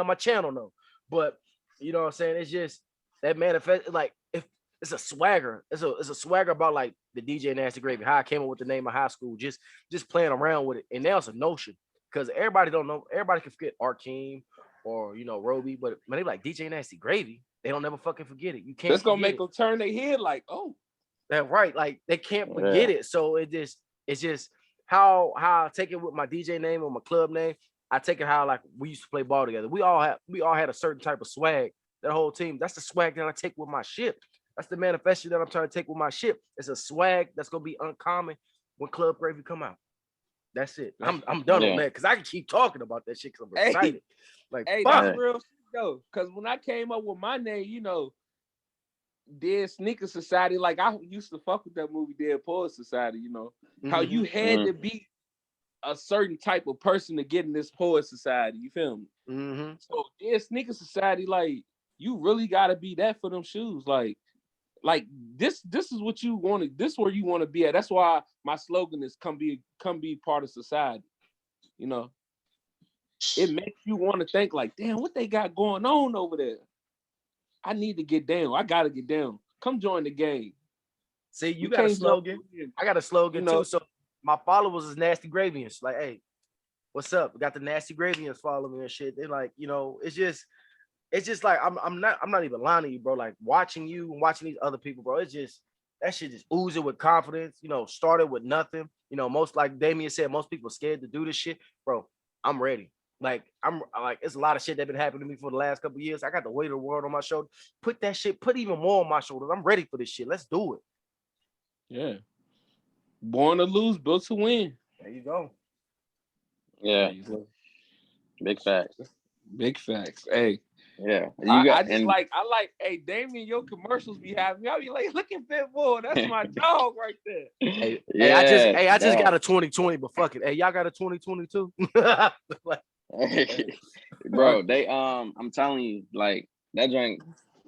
my channel know. But you know what I'm saying? It's just that manifest like if it's a swagger. It's a swagger about like the DJ Nasty Gravy, how I came up with the name of high school, just playing around with it. And now it's a notion because everybody don't know, everybody can forget Arkeem or Roby, but when they like DJ Nasty Gravy, they don't never fucking forget it. You can't. That's gonna make them turn their head like, oh, that's right. Like they can't forget it. So it's just how I take it with my DJ name or my club name. I take it how like we used to play ball together. We all had a certain type of swag. That whole team. That's the swag that I take with my ship. That's the manifesto that I'm trying to take with my ship. It's a swag that's gonna be uncommon when Club Gravy come out. That's it. I'm done on that because I can keep talking about that shit because I'm excited. That's real shit though. Because when I came up with my name, Dead Sneaker Society, like I used to fuck with that movie Dead Poet Society, how you had to be a certain type of person to get in this poet society, you feel me? So Dead Sneaker Society, like you really gotta be that for them shoes. Like this is what you want to, this where you want to be at. That's why my slogan is come be part of society. It makes you want to think like, damn, what they got going on over there? I need to get down. I gotta get down. Come join the game. See, you got a slogan. I got a slogan too. So my followers is Nasty Gravians. Like, hey, what's up? We got the Nasty Gravians following me and shit. They're like, it's just like I'm not even lying to you, bro. Like watching you and watching these other people, bro. It's just that shit just oozing with confidence. Started with nothing. Most like Damien said, most people scared to do this shit, bro. I'm ready. Like I'm like it's a lot of shit that been happening to me for the last couple of years. I got the weight of the world on my shoulder. Put even more on my shoulders. I'm ready for this shit. Let's do it. Yeah. Born to lose, built to win. There you go. Yeah. Big facts. Big facts. Hey. Yeah. I like, hey, Damien, your commercials be having me. I be like, look at Pitbull. That's my dog right there. Hey, I just got a 2020, but fuck it. Hey, y'all got a 2022? Bro, they I'm telling you, like that joint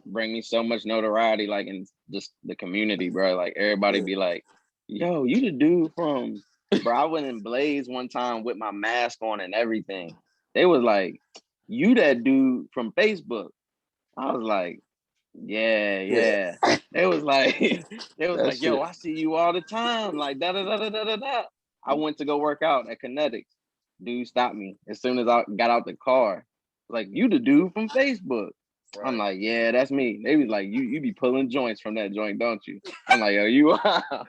bring me so much notoriety, like in just the community, bro. Like everybody be like, yo, you the dude from, bro. I went in Blaze one time with my mask on and everything. They was like, you that dude from Facebook. I was like, yeah. It was like, yo, I see you all the time. Like da. I went to go work out at Kinetics. Dude stopped me as soon as I got out the car. Like, you the dude from Facebook. Right. I'm like, yeah, that's me. They was like, you be pulling joints from that joint, don't you? I'm like, yo, you are.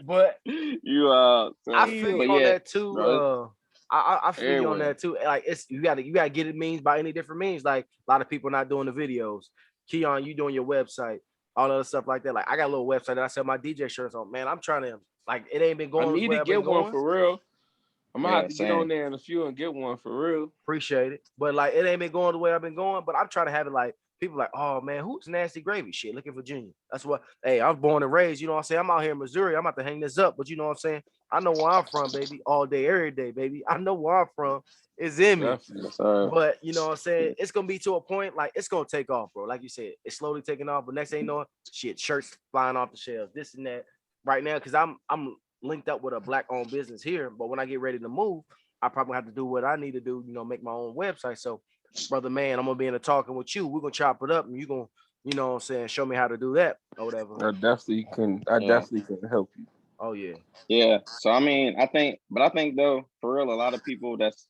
But you I feel you on that too. Bro, I feel you on that too. Like you gotta get it means by any different means. Like a lot of people not doing the videos. Keon, you doing your website, all other stuff like that. Like I got a little website that I sell my DJ shirts on. Man, I'm trying to like it ain't been going. I need to get one for real. I'm gonna have to get on there in a few and get one for real. Appreciate it. But like it ain't been going the way I've been going. But I'm trying to have it like people like, oh man, who's Nasty Gravy? Shit, look in Virginia. That's what I was born and raised, you know what I'm saying? I'm out here in Missouri. I'm about to hang this up, but you know what I'm saying? I know where I'm from, baby. All day, every day, baby. I know where I'm from. It's in me. But you know what I'm saying? It's gonna be to a point like it's gonna take off, bro. Like you said, it's slowly taking off, but next thing you know, shit, shirts flying off the shelves, this and that. Right now, because I'm linked up with a black-owned business here, but when I get ready to move, I probably have to do what I need to do, make my own website. So, brother man, I'm gonna be in a talking with you. We're gonna chop it up and you're gonna, you know what I'm saying, show me how to do that or whatever. I definitely can. I Yeah. definitely can help you. Oh yeah. Yeah. So I mean, I think though, for real, a lot of people that's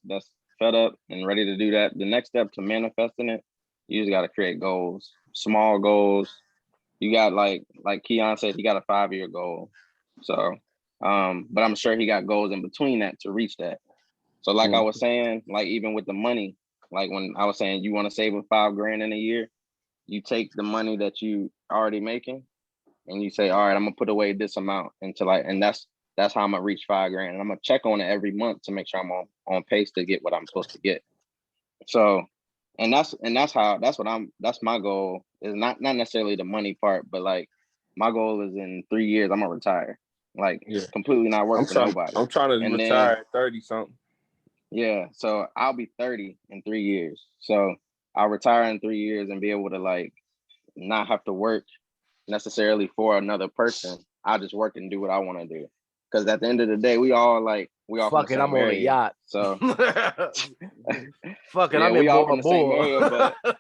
fed up and ready to do that. The next step to manifesting it, you just got to create goals, small goals. You got like Keon said, he got a 5-year goal. So, but I'm sure he got goals in between that to reach that. So, like I was saying, like even with the money, like when I was saying you want to save a $5,000 in a year, you take the money that you already making and you say, all right, I'm gonna put away this amount until and that's how I'm gonna reach $5,000. And I'm gonna check on it every month to make sure I'm on pace to get what I'm supposed to get. So, and that's my goal is not necessarily the money part, but like my goal is in 3 years I'm gonna retire, like completely not work for nobody. I'm trying to retire at 30 something. Yeah, so I'll be 30 in 3 years. So I'll retire in 3 years and be able to like not have to work necessarily for another person. I'll just work and do what I want to do. Because at the end of the day, we all fuck it, I'm on a yacht. So fuck it, yeah, I'm we in all Bora from the same area, Bora. but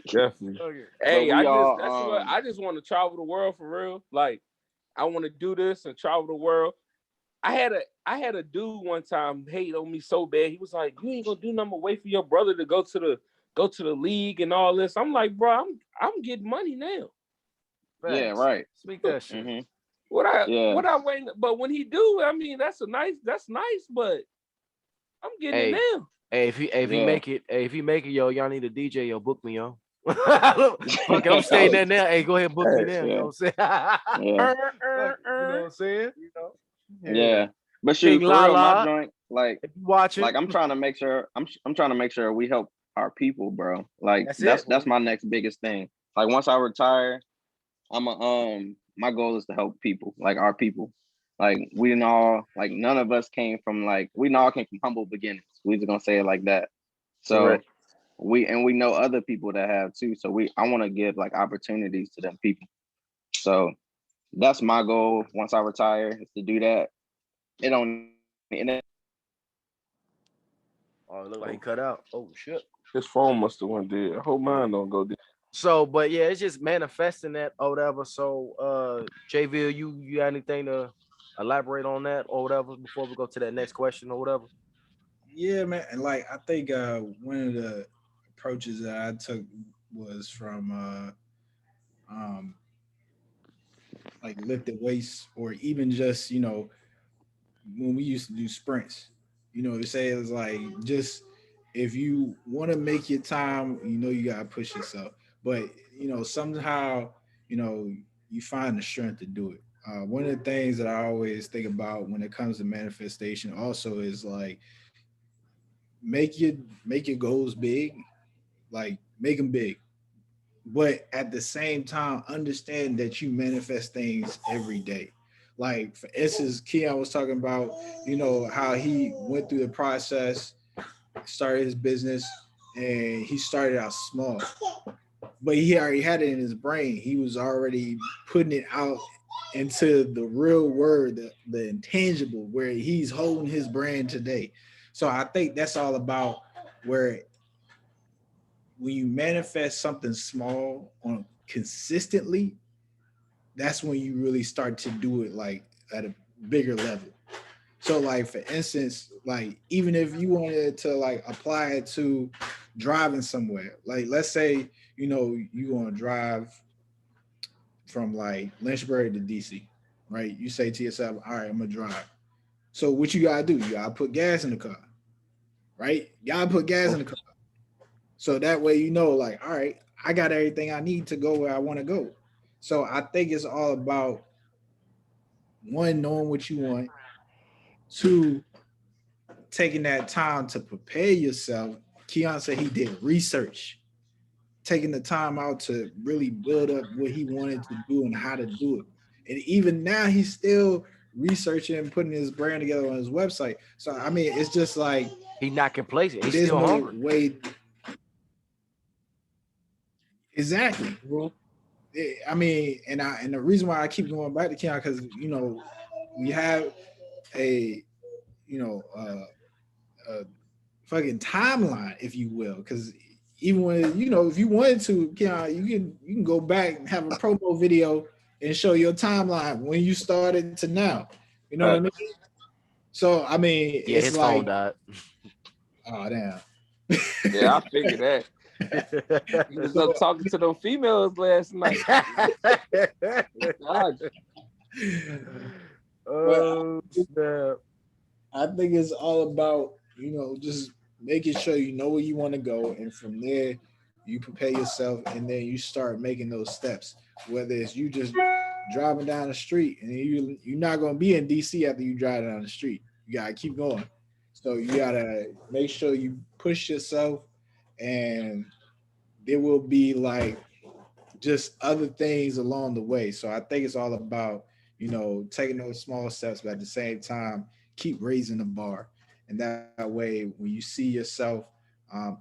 Definitely. Okay. Hey, but I just want to travel the world for real. Like I want to do this and travel the world. I had a dude one time hate on me so bad. He was like, "You ain't gonna do nothing but wait for your brother to go to the league and all this." I'm like, bro, I'm getting money now. Yeah, right. Speak that shit. Mm-hmm. What I waiting? But when he do, I mean, that's nice. But I'm getting it now. Hey, if he make it, yo, y'all need a DJ, yo, book me, yo. Fuck it, I'm staying there now. Hey, go ahead and book me now. You know what I'm saying? You know what I'm saying? You know? Yeah. But shoot, King for real, Lala, my joint, like if you watching, I'm trying to make sure I'm trying to make sure we help our people, bro. Like that's my next biggest thing. Like once I retire, my goal is to help people, like our people. Like we all like none of us came from we all came from humble beginnings. We just gonna say it like that. So correct. we know other people that have too. So I want to give like opportunities to them people. So that's my goal once I retire is to do that. It don't. Oh, it look like he cut out. Oh shit. His phone must have went dead. I hope mine don't go dead. So, but yeah, it's just manifesting that or whatever. So, JV, you got anything to elaborate on that or whatever before we go to that next question or whatever? Yeah, man. And like I think one of the approaches that I took was from um like lifted weights or even just, when we used to do sprints, to say it was like just if you want to make your time, you gotta push yourself. But somehow, you find the strength to do it. One of the things that I always think about when it comes to manifestation also is like make your goals big, like make them big, but at the same time understand that you manifest things every day. Like for instance, Keon was talking about how he went through the process, started his business, and he started out small, but he already had it in his brain. He was already putting it out into the real word, the intangible, where he's holding his brand today. So I think that's all about where when you manifest something small on consistently, that's when you really start to do it like at a bigger level. So like for instance, like even if you wanted to like apply it to driving somewhere, like let's say, you want to drive from like Lynchburg to DC, right? You say to yourself, all right, I'm gonna drive. So what you gotta do? You gotta put gas in the car, right? You gotta put gas in the car. So that way, like, all right, I got everything I need to go where I want to go. So I think it's all about one, knowing what you want, two, taking that time to prepare yourself. Keon said he did research, taking the time out to really build up what he wanted to do and how to do it. And even now, he's still researching and putting his brand together on his website. So I mean, it's just like He's not complacent. He's there's still no hungry. way. Exactly. I mean, and the reason why I keep going back to Keon because we have a a fucking timeline, if you will, because even when if you wanted to, you can go back and have a promo video and show your timeline when you started to now. You know what I mean? So I mean, Yeah, it's his like, phone died. oh damn. Yeah, I figured that. He was up talking to them females last night. God. Oh snap. I think it's all about, just making sure you know where you want to go. And from there, you prepare yourself and then you start making those steps. Whether it's you just driving down the street and you're not going to be in DC after you drive down the street. You got to keep going. So you got to make sure you push yourself, and there will be like just other things along the way. So I think it's all about, taking those small steps, but at the same time, keep raising the bar. And that way, when you see yourself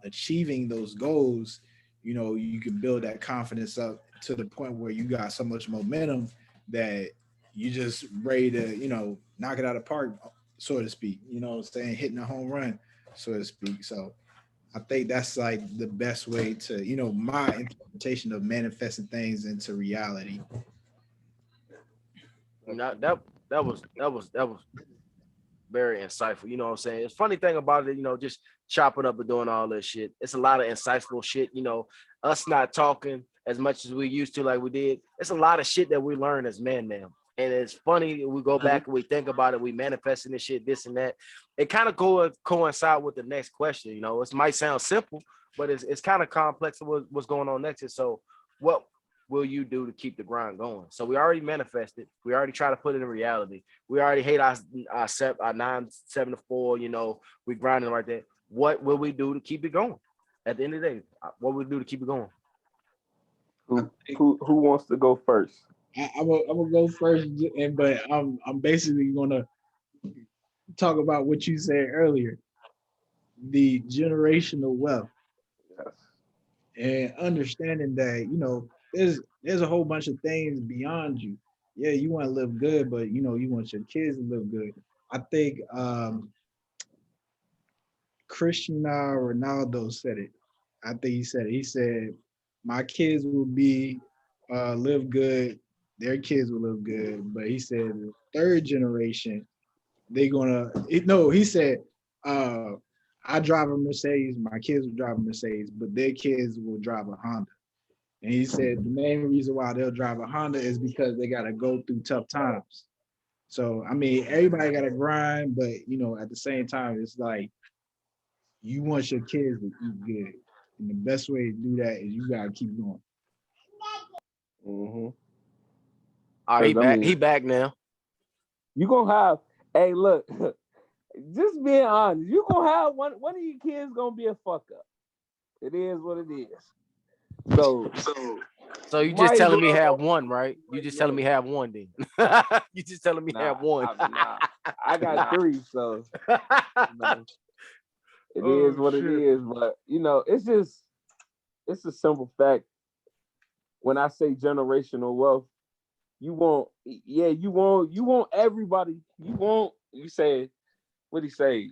achieving those goals, you can build that confidence up to the point where you got so much momentum that you just ready to, knock it out of the park, so to speak, what I'm saying, hitting a home run, so to speak. So I think that's like the best way to, my interpretation of manifesting things into reality. That was very insightful. You know what I'm saying? It's funny thing about it, just chopping up and doing all this shit. It's a lot of insightful shit. Us not talking as much as we used to, like we did. It's a lot of shit that we learn as men now. And it's funny, we go back and we think about it, we manifesting this shit, this and that. It kind of coincide with the next question. It might sound simple, but it's kind of complex of what's going on next. And so what will you do to keep the grind going? So we already manifested. We already try to put it in reality. We already hate our 9, 7 to 4. We grinding right there. What will we do to keep it going? At the end of the day, what will we do to keep it going? Who wants to go first? I'm gonna go first, but I'm basically gonna talk about what you said earlier, the generational wealth. Yes. And understanding that there's a whole bunch of things beyond you. Yeah, you want to live good, but you want your kids to live good. I think Cristiano Ronaldo said it. I think he said it. He said, "My kids will be live good. Their kids will live good." But he said, the third generation, they're gonna. No, he said, "I drive a Mercedes. My kids will drive a Mercedes, but their kids will drive a Honda." And he said the main reason why they'll drive a Honda is because they got to go through tough times. So, I mean, everybody got to grind, but, at the same time, it's like you want your kids to eat good. And the best way to do that is you got to keep going. Mm-hmm. Oh, he back now. You gonna have, hey, look, just being honest, you gonna have one of your kids gonna be a fuck up. It is what it is. So you just telling me have one, right? You just telling me have one then. You just telling me have one. I got 3, so it is what it is. But it's a simple fact. When I say generational wealth, you want everybody. You say, what he say?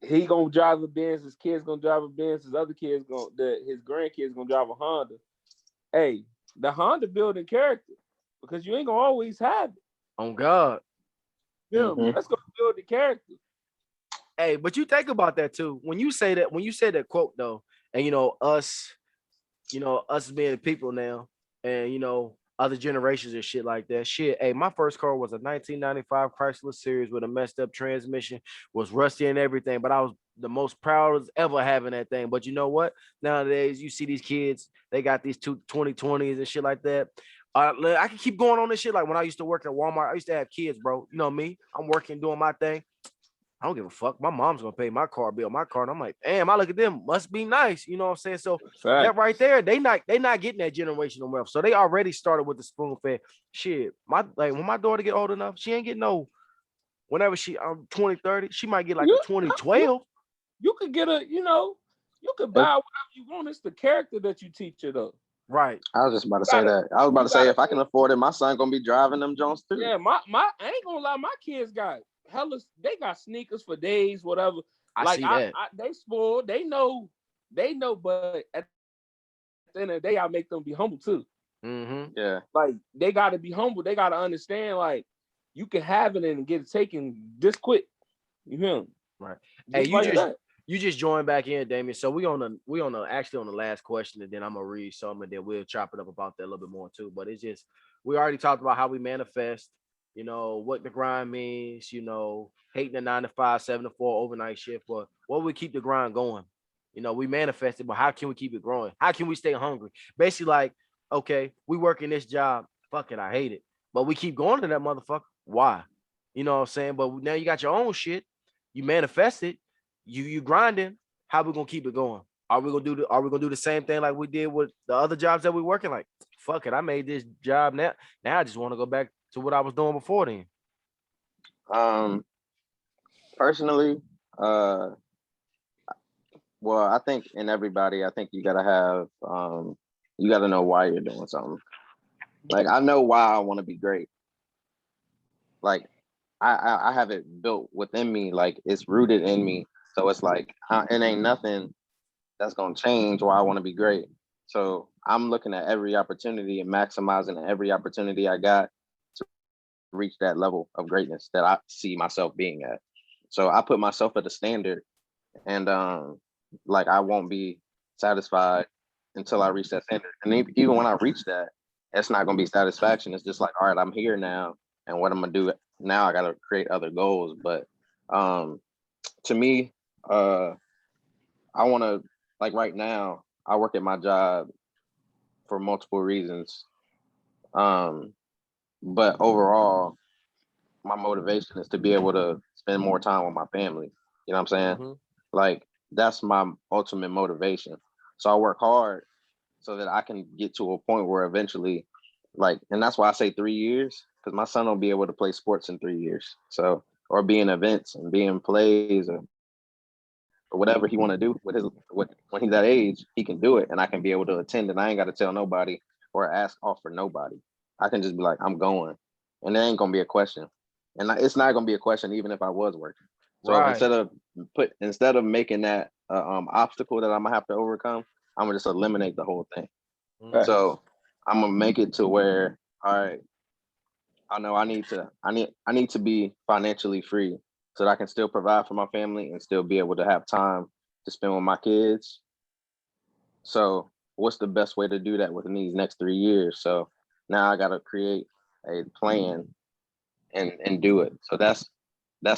He gonna drive a Benz, his kids gonna drive a Benz, his other kids his grandkids gonna drive a Honda. Hey, the Honda building character, because you ain't gonna always have it. On God. Yeah, let's go build the character. Hey, but you think about that too. When you say that quote though, and us being people now, and other generations and shit like that. Shit, hey, my first car was a 1995 Chrysler Series with a messed up transmission, was rusty and everything, but I was the most proud of ever having that thing. But you know what? Nowadays, you see these kids, they got these 2020s and shit like that. I can keep going on this shit. Like when I used to work at Walmart, I used to have kids, bro. You know me. I'm working, doing my thing. I don't give a fuck. My mom's gonna pay my car bill, my car. And I'm like, damn, I look at them, must be nice. You know what I'm saying? So that right there, they not getting that generational wealth. So they already started with the spoon fed. Shit, when my daughter get old enough, she ain't getting no. Whenever she 2030, she might get like a 2012. You could get you could buy whatever you want. It's the character that you teach her though. Right. I was just about to say that. I was about to say if I can afford it, my son gonna be driving them Jones too. Yeah, my I ain't gonna lie, my kids got they got sneakers for days, whatever. I see that. They spoiled. They know they know, but at the end of the day, I make them be humble too. Yeah. Like they gotta be humble. They gotta understand like you can have it and get it taken this quick. You hear me? Right. Just Hey, like that. you just joined back in, Damien. So we on the actually on the last question, and then I'm gonna read some, and then we'll chop it up about that a little bit more too. But it's just we already talked about how we manifest, what the grind means, hating the 9 to 5, 7 to 4 overnight shift, but what would keep the grind going? We manifested, but how can we keep it growing? How can we stay hungry? Basically, like, okay, we work in this job, fuck it, I hate it, but we keep going to that motherfucker. Why? You know what I'm saying? But now you got your own shit, you manifested, you grinding. How we gonna keep it going? Are we gonna do the same thing like we did with the other jobs that we working? Like, fuck it, I made this job now. Now I just want to go back to what I was doing before then. Personally, well, I think in everybody, I think you gotta have you gotta know why you're doing something. Like I know why I want to be great. Like I have it built within me, like it's rooted in me. So it's like it ain't nothing that's gonna change why I want to be great. So I'm looking at every opportunity and maximizing every opportunity I got to reach that level of greatness that I see myself being at. So I put myself at the standard, and like I won't be satisfied until I reach that standard. And even when I reach that, it's not gonna be satisfaction. It's just like, all right, I'm here now, and what I'm gonna do now, I gotta create other goals. But to me, I wanna, like right now, I work at my job for multiple reasons. But overall, my motivation is to be able to spend more time with my family. You know what I'm saying? Like that's my ultimate motivation. So I work hard so that I can get to a point where eventually, like, and that's why I say 3 years, because my son will be able to play sports in 3 years. So, or be in events and be in plays or whatever he want to do when he's that age, he can do it, and I can be able to attend, and I ain't got to tell nobody or ask off for nobody. I can just be like, I'm going, and there ain't gonna be a question, and it's not gonna be a question even if I was working. So Right. instead of making that obstacle that I'm gonna have to overcome, I'm gonna just eliminate the whole thing. So I'm gonna make it to where, all right, I know I need to be financially free so that I can still provide for my family and still be able to have time to spend with my kids. So what's the best way to do that within these next 3 years? So now I gotta create a plan and do it. So that's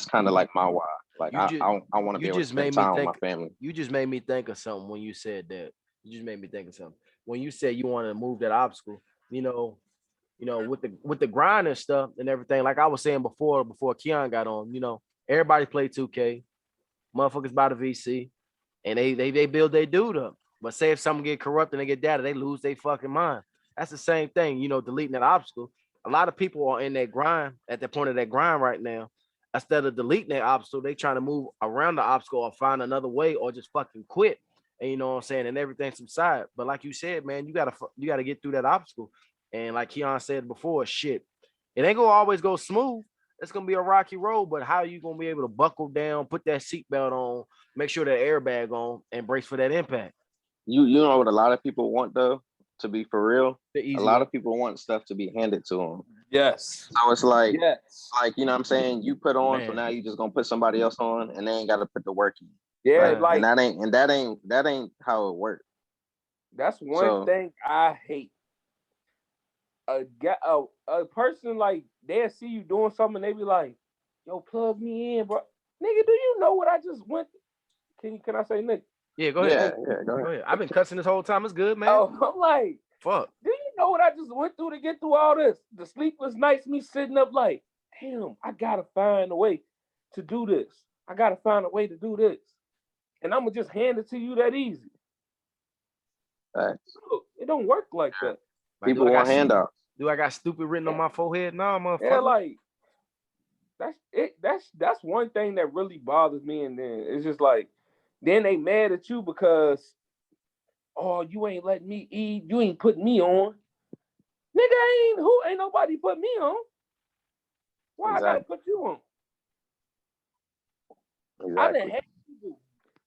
kind of like my why. Like I want to be able to spend time with my family. You just made me think of something when you said that. You just made me think of something. When you said you want to move that obstacle, with the grind and stuff and everything, like I was saying before Keon got on, everybody play 2K, motherfuckers buy the VC, and they build their dude up. But say if someone get corrupt and they get data, they lose their fucking mind. That's the same thing, deleting that obstacle. A lot of people are in that grind at the point of that grind right now. Instead of deleting that obstacle, they trying to move around the obstacle or find another way or just fucking quit. And you know what I'm saying? And everything subside. But like you said, man, you gotta get through that obstacle. And like Keon said before, shit, it ain't gonna always go smooth. It's gonna be a rocky road, but how are you gonna be able to buckle down, put that seatbelt on, make sure that airbag on, and brace for that impact? You know what a lot of people want though, to be for real? A lot of people want stuff to be handed to them. Yes. So it's like, you know what I'm saying? You put on, Man. so now you just gonna put somebody else on, and they ain't got to put the work in. Yeah, right? like And that ain't how it works. That's one thing I hate. A person like they'll see you doing something, they be like, "Yo, plug me in, bro." Nigga, do you know what I just went? Can I say nigga? Yeah, go ahead. Yeah, go ahead. I've been cussing this whole time. It's good, man. Oh, I'm like, fuck. Do you know what I just went through to get through all this? The sleepless nights, me sitting up like, damn, I gotta find a way to do this. I gotta find a way to do this, and I'm gonna just hand it to you that easy. Look, it don't work like that. People want handouts. Do I got stupid written on my forehead? No, motherfucker. Yeah, like that's it. That's one thing that really bothers me. And then it's just like, then they mad at you because, oh, you ain't letting me eat. You ain't putting me on. Nigga, ain't nobody put me on. Why I gotta put you on? Exactly. I done had people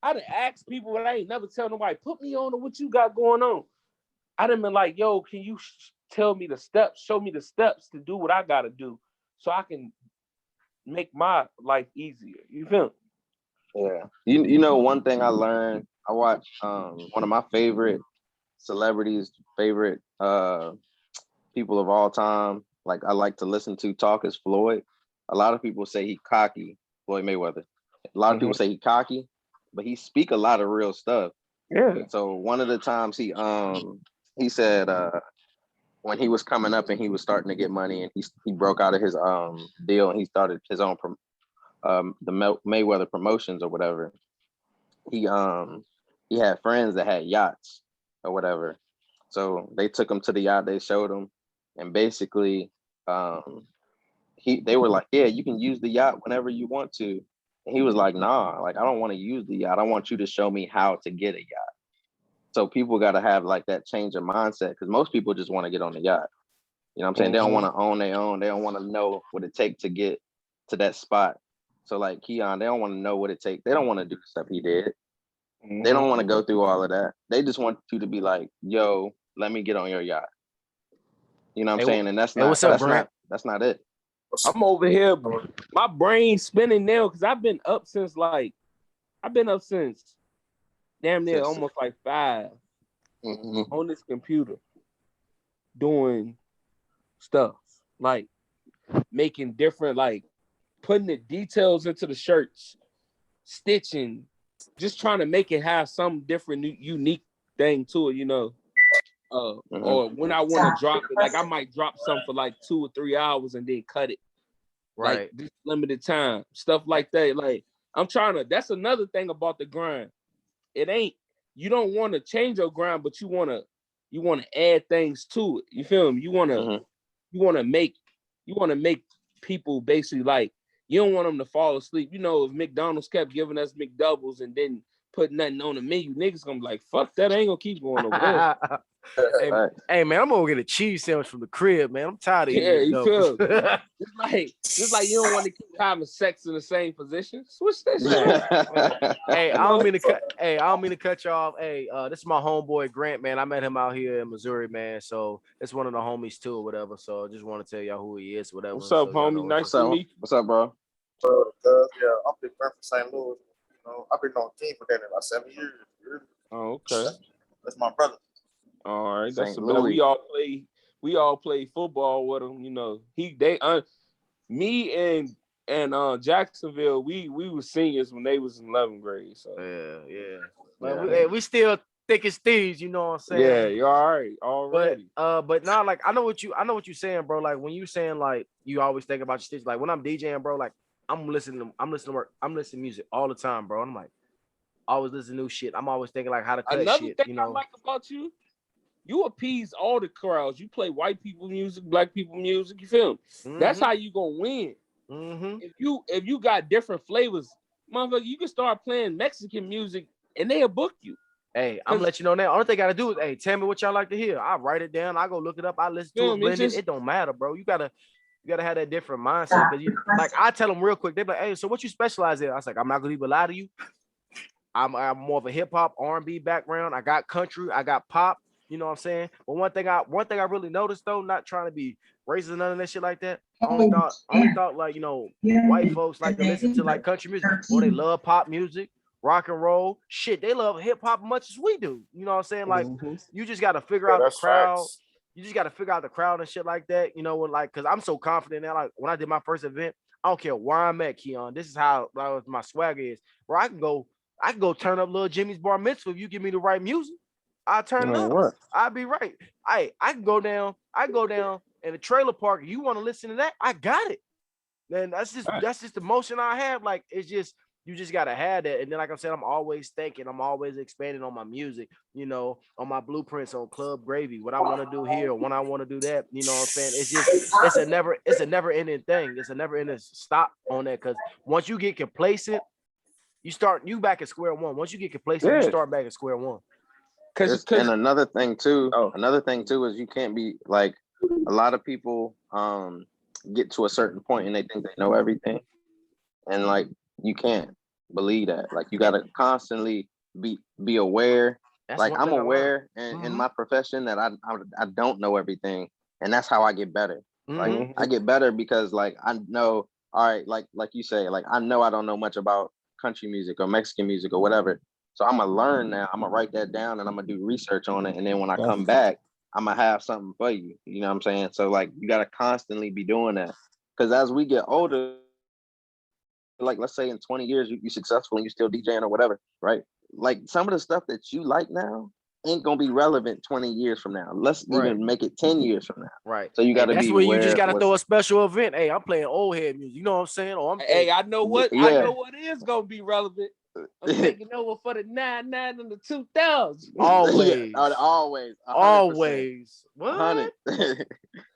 I done asked people, but I ain't never tell nobody, put me on to what you got going on. I done been like, yo, can you tell me the steps, show me the steps to do what I gotta do so I can make my life easier. You feel me? Yeah. You know, one thing I learned, I watched one of my favorite celebrities, favorite people of all time, like I like to listen to talk, is Floyd. A lot of people say he cocky, Floyd Mayweather. A lot of people say he cocky, but he speak a lot of real stuff. Yeah. So one of the times he said when he was coming up and he was starting to get money and he broke out of his deal and he started his own the Mayweather Promotions or whatever. He had friends that had yachts or whatever. So they took him to the yacht, they showed him, and basically they were like, yeah, you can use the yacht whenever you want to. And he was like, nah, like I don't want to use the yacht. I want you to show me how to get a yacht. So people got to have like that change of mindset because most people just want to get on the yacht. You know what I'm saying? They don't want to own their own. They don't want to know what it takes to get to that spot. So like Keon, they don't want to know what it takes. They don't want to do the stuff he did. They don't want to go through all of that. They just want you to be like, yo, let me get on your yacht. You know what I'm saying? And that's not, what's up, Grant? That's not it. I'm over here, bro. My brain's spinning now because I've been up since damn near almost like 5 on this computer doing stuff like making different, like putting the details into the shirts, stitching, just trying to make it have some different unique thing to it, you know. Or when I want to drop it, like I might drop something for like 2 or 3 hours and then cut it. Right. Like this limited time, stuff like that. Like that's another thing about the grind. It ain't, you don't want to change your grind, but you want to add things to it. You feel me? You want to make people basically like, you don't want them to fall asleep. You know, if McDonald's kept giving us McDoubles and didn't put nothing on the menu, niggas gonna be like, fuck that, I ain't gonna keep going over there. Hey man, I'm gonna get a cheese sandwich from the crib, man. I'm tired of eating. Yeah, you feel it's like you don't want to keep having sex in the same position. Switch that shit. Hey, I don't mean to cut you off. Hey, this is my homeboy Grant, man. I met him out here in Missouri, man. So it's one of the homies too, or whatever. So I just want to tell y'all who he is, whatever. What's up, homie? Nice to meet you. What's up, bro? Yeah, I'm big fan from St. Louis. You know, I've been on the team for that in about 7 years. Oh, okay. That's my brother. All right, St. Louis. We all play football with him. You know, me and Jacksonville, we were seniors when they was in 11th grade. So yeah. But we still thick as thieves, you know what I'm saying? Yeah, you're all right already. But now, like I know what you're saying, bro. Like when you saying like you always think about your stitch. Like when I'm DJing, bro, like I'm listening to music all the time, bro. I'm like always listening to new shit. I'm always thinking like how to cut Another shit. thing You know, I like about you appease all the crowds. You play white people music, black people music. You feel me? That's how you gonna win. If you got different flavors, motherfucker, you can start playing Mexican music and they'll book you. Hey, I'm letting you know now. All thing I gotta do is, hey, tell me what y'all like to hear. I write it down. I go look it up. I listen to it, blend it. It don't matter, bro. You gotta have that different mindset. Because like I tell them real quick, they're like, hey, so what you specialize in? I was like, I'm not gonna even lie to you. I'm more of a hip hop, R&B background. I got country, I got pop. You know what I'm saying? But one thing I really noticed though, not trying to be racist or none of that shit like that. I only thought like, you know, white folks like to listen to like country music, or they love pop music, rock and roll. Shit, they love hip hop as much as we do. You know what I'm saying? Like you just gotta figure out the crowd. Facts. You just gotta figure out the crowd and shit like that. You know, when like, cause I'm so confident now. Like when I did my first event, I don't care where I'm at, Keon. This is how my swag is. Bro, I can go turn up little Jimmy's bar mitzvah if you give me the right music. I'll turn it up. I'll be right. I can go down in the trailer park. You want to listen to that? I got it. Then that's just the motion I have. Like it's just, you just gotta have that. And then like I said, I'm always thinking, I'm always expanding on my music, you know, on my blueprints, on Club Gravy, what I want to do here, when I want to do that. You know what I'm saying? It's a never ending thing. It's a never ending stop on that. Cause once you get complacent, you back at square one. Once you get complacent, you start back at square one. And another thing too is you can't be like, a lot of people get to a certain point and they think they know everything, and like you can't. believe that. Like you gotta constantly be aware. That's Like one I'm thing I learned. aware in my profession that I don't know everything, and that's how I get better. Like I get better because like I know, all right, like you say, like I know I don't know much about country music or Mexican music or whatever. So I'm gonna learn now. I'm gonna write that down and I'm gonna do research on it. And then when I come back, I'm gonna have something for you. You know what I'm saying? So like you gotta constantly be doing that. Because as we get older, like let's say in 20 years you're successful and you're still DJing or whatever, right? Like some of the stuff that you like now ain't gonna be relevant 20 years from now. Let's even make it 10 years from now. Right. So you gotta that's be when you just aware gotta throw a special event. Hey, I'm playing old head music. You know what I'm saying? Or I'm I know what I know what is gonna be relevant. I'm taking over for the 99 and the 2000. Always. Always. 100%. Always. What? 100.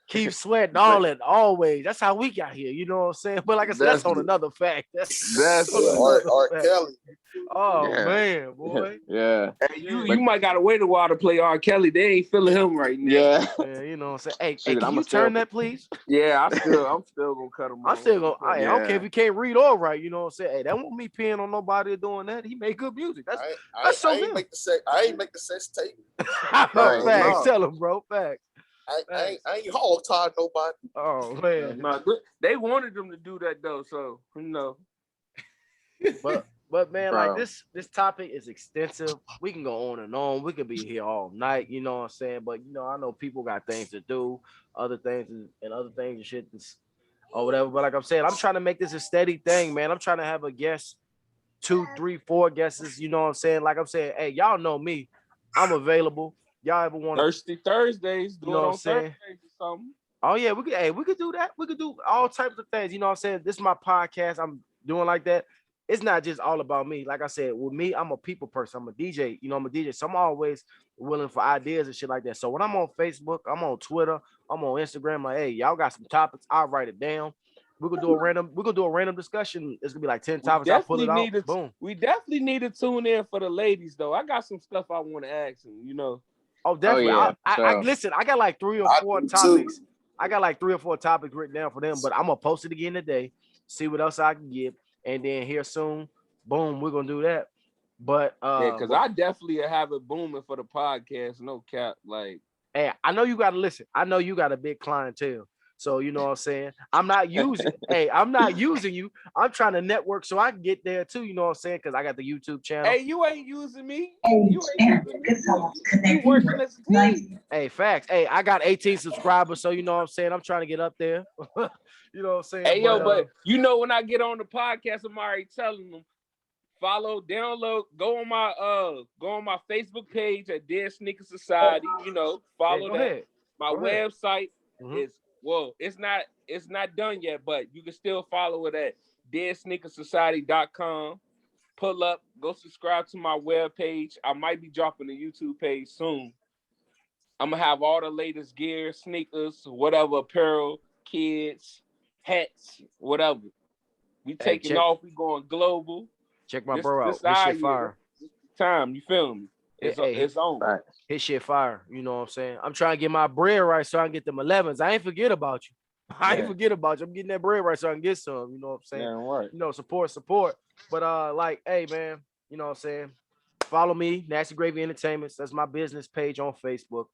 Keep sweating all that. Always. That's how we got here. You know what I'm saying? But like I said, that's on another fact. That's on R. fact. Kelly. Oh man, boy. Yeah. Hey, you might gotta wait a while to play R. Kelly. They ain't feeling him right now. Yeah, you know what I'm saying? Hey, Shoot, can you turn that, please? Yeah, I'm still gonna cut him. I'm still gonna. I don't care if you can't read or write. You know what I'm saying? Hey, that won't me peeing on nobody or doing that. He made good music. I ain't make the sex tape. Facts. No. Tell him, bro. Facts. I ain't hog tied nobody. Oh man, they wanted them to do that though, so you know. But man, like this topic is extensive. We can go on and on. We could be here all night. You know what I'm saying? But you know, I know people got things to do, other things and shit, or whatever. But like I'm saying, I'm trying to make this a steady thing, man. I'm trying to have a guest, 2, 3, 4 guesses. You know what I'm saying? Like I'm saying, hey, y'all know me. I'm available. Y'all ever want Thirsty Thursdays? Do it on Thursdays or something. Oh yeah, we could do that. We could do all types of things. You know what I'm saying? This is my podcast. I'm doing like that. It's not just all about me. Like I said, with me, I'm a people person. I'm a DJ. You know, I'm a DJ. So I'm always willing for ideas and shit like that. So when I'm on Facebook, I'm on Twitter, I'm on Instagram, like, hey, y'all got some topics, I'll write it down. We're gonna do a random discussion. It's gonna be like 10 topics. I'll pull it out. Boom. We definitely need to tune in for the ladies though. I got some stuff I want to ask them, you know. Oh, definitely. Oh, yeah. I listen, I got like 3 or 4 topics. I got like 3 or 4 topics written down for them, but I'm gonna post it again today, see what else I can get, and then here soon, boom, we're gonna do that. But because I definitely have it booming for the podcast, no cap. Like, hey, I know you gotta listen. I know you got a big clientele. So you know what I'm saying? I'm not using you. I'm trying to network so I can get there too, you know what I'm saying? Because I got the YouTube channel. Hey, you ain't using me. You working as a team. Hey, facts. Hey, I got 18 subscribers, so you know what I'm saying? I'm trying to get up there. You know what I'm saying? Hey, but you know when I get on the podcast, I'm already telling them, follow, download, go on my Facebook page at Dead Sneaker Society. You know, follow that. Ahead. My website is it's not done yet, but you can still follow it at deadsneakersociety.com. Pull up, go subscribe to my webpage. I might be dropping the YouTube page soon. I'm gonna have all the latest gear, sneakers, whatever, apparel, kids, hats, whatever. We taking off, we going global. Check my bro out. His shit fire. Time, you feel me? It's on. Right. His shit fire. You know what I'm saying? I'm trying to get my bread right so I can get them 11s. I ain't forget about you. I ain't forget about you. I'm getting that bread right so I can get some. You know what I'm saying? Yeah, right. You know, support. But like, hey man, you know what I'm saying? Follow me, Nasty Gravy Entertainments. That's my business page on Facebook.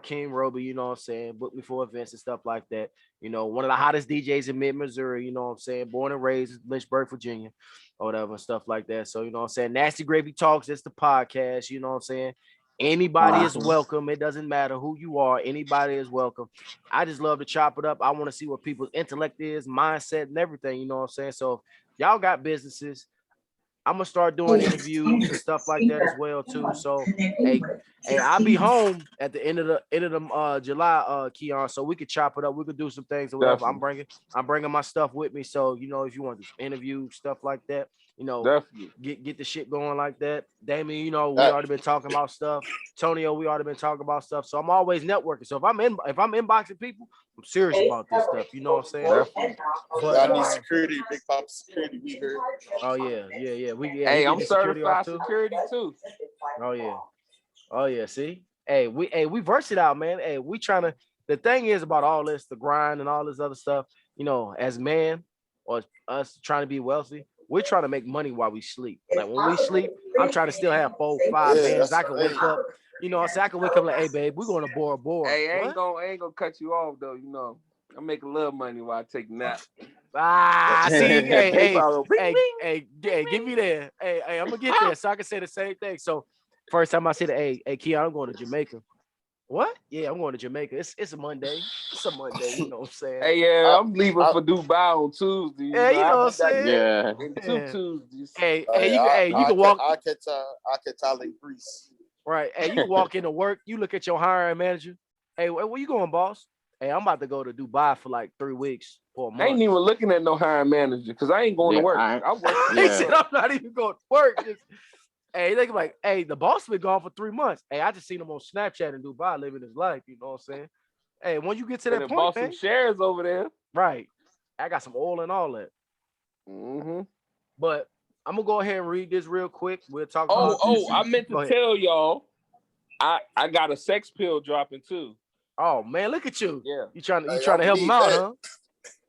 King Roby, you know what I'm saying? Book me for events and stuff like that. You know, one of the hottest DJs in mid-Missouri, you know what I'm saying? Born and raised in Lynchburg, Virginia, or whatever, and stuff like that. So, you know what I'm saying? Nasty Gravy Talks, it's the podcast, you know what I'm saying? Anybody is welcome. It doesn't matter who you are. Anybody is welcome. I just love to chop it up. I want to see what people's intellect is, mindset, and everything, you know what I'm saying? So, if y'all got businesses, I'm gonna start doing interviews and stuff like that as well too. So, hey, I'll be home at the end of the July, Keon. So we could chop it up. We could do some things or whatever. I'm bringing my stuff with me. So you know, if you want to interview stuff like that, you know, get the shit going like that. Damien, you know, we already been talking about stuff. Tonio, we already been talking about stuff. So I'm always networking. So if I'm inboxing people, I'm serious about this stuff. You know what I'm saying? But I need security, Big Pop security. We heard. Oh yeah. Hey, I'm certified security too. Oh yeah. See, hey, we verse it out, man. Hey, we trying to. The thing is about all this, the grind and all this other stuff. You know, as man or us trying to be wealthy, we're trying to make money while we sleep. Like when we sleep, I'm trying to still have 4, 5 bands. I can wake up, you know, I can wake up like, hey babe, we're going to Bora Bora. Hey, I ain't gonna cut you off though. You know, I make a little money while I take a nap. See, hey, Bing, give me there. Hey, I'm gonna get there so I can say the same thing. So first time I said, hey, Keon, I'm going to Jamaica. What? Yeah, I'm going to Jamaica. It's a Monday. It's a Monday. You know what I'm saying? Hey, yeah, I'm leaving for Dubai on Tuesday. Yeah, you know what I'm saying? Yeah. In 2 Tuesdays. Hey, you can walk. I catch y'all in Greece. Right. Hey, you can walk into work. You look at your hiring manager. Hey, where you going, boss? Hey, I'm about to go to Dubai for like 3 weeks or a month. I ain't even looking at no hiring manager because I ain't going to work. I'm working. He said I'm not even going to work. Hey, they like, hey, the boss been gone for 3 months. Hey, I just seen him on Snapchat in Dubai living his life. You know what I'm saying? Hey, when you get to that point, bought some shares over there. Right. I got some oil and all that. Mm-hmm. But I'm gonna go ahead and read this real quick. We'll talk about this. I meant to tell y'all, I got a sex pill dropping too. Oh man, look at you. Yeah. You trying to help him out, huh?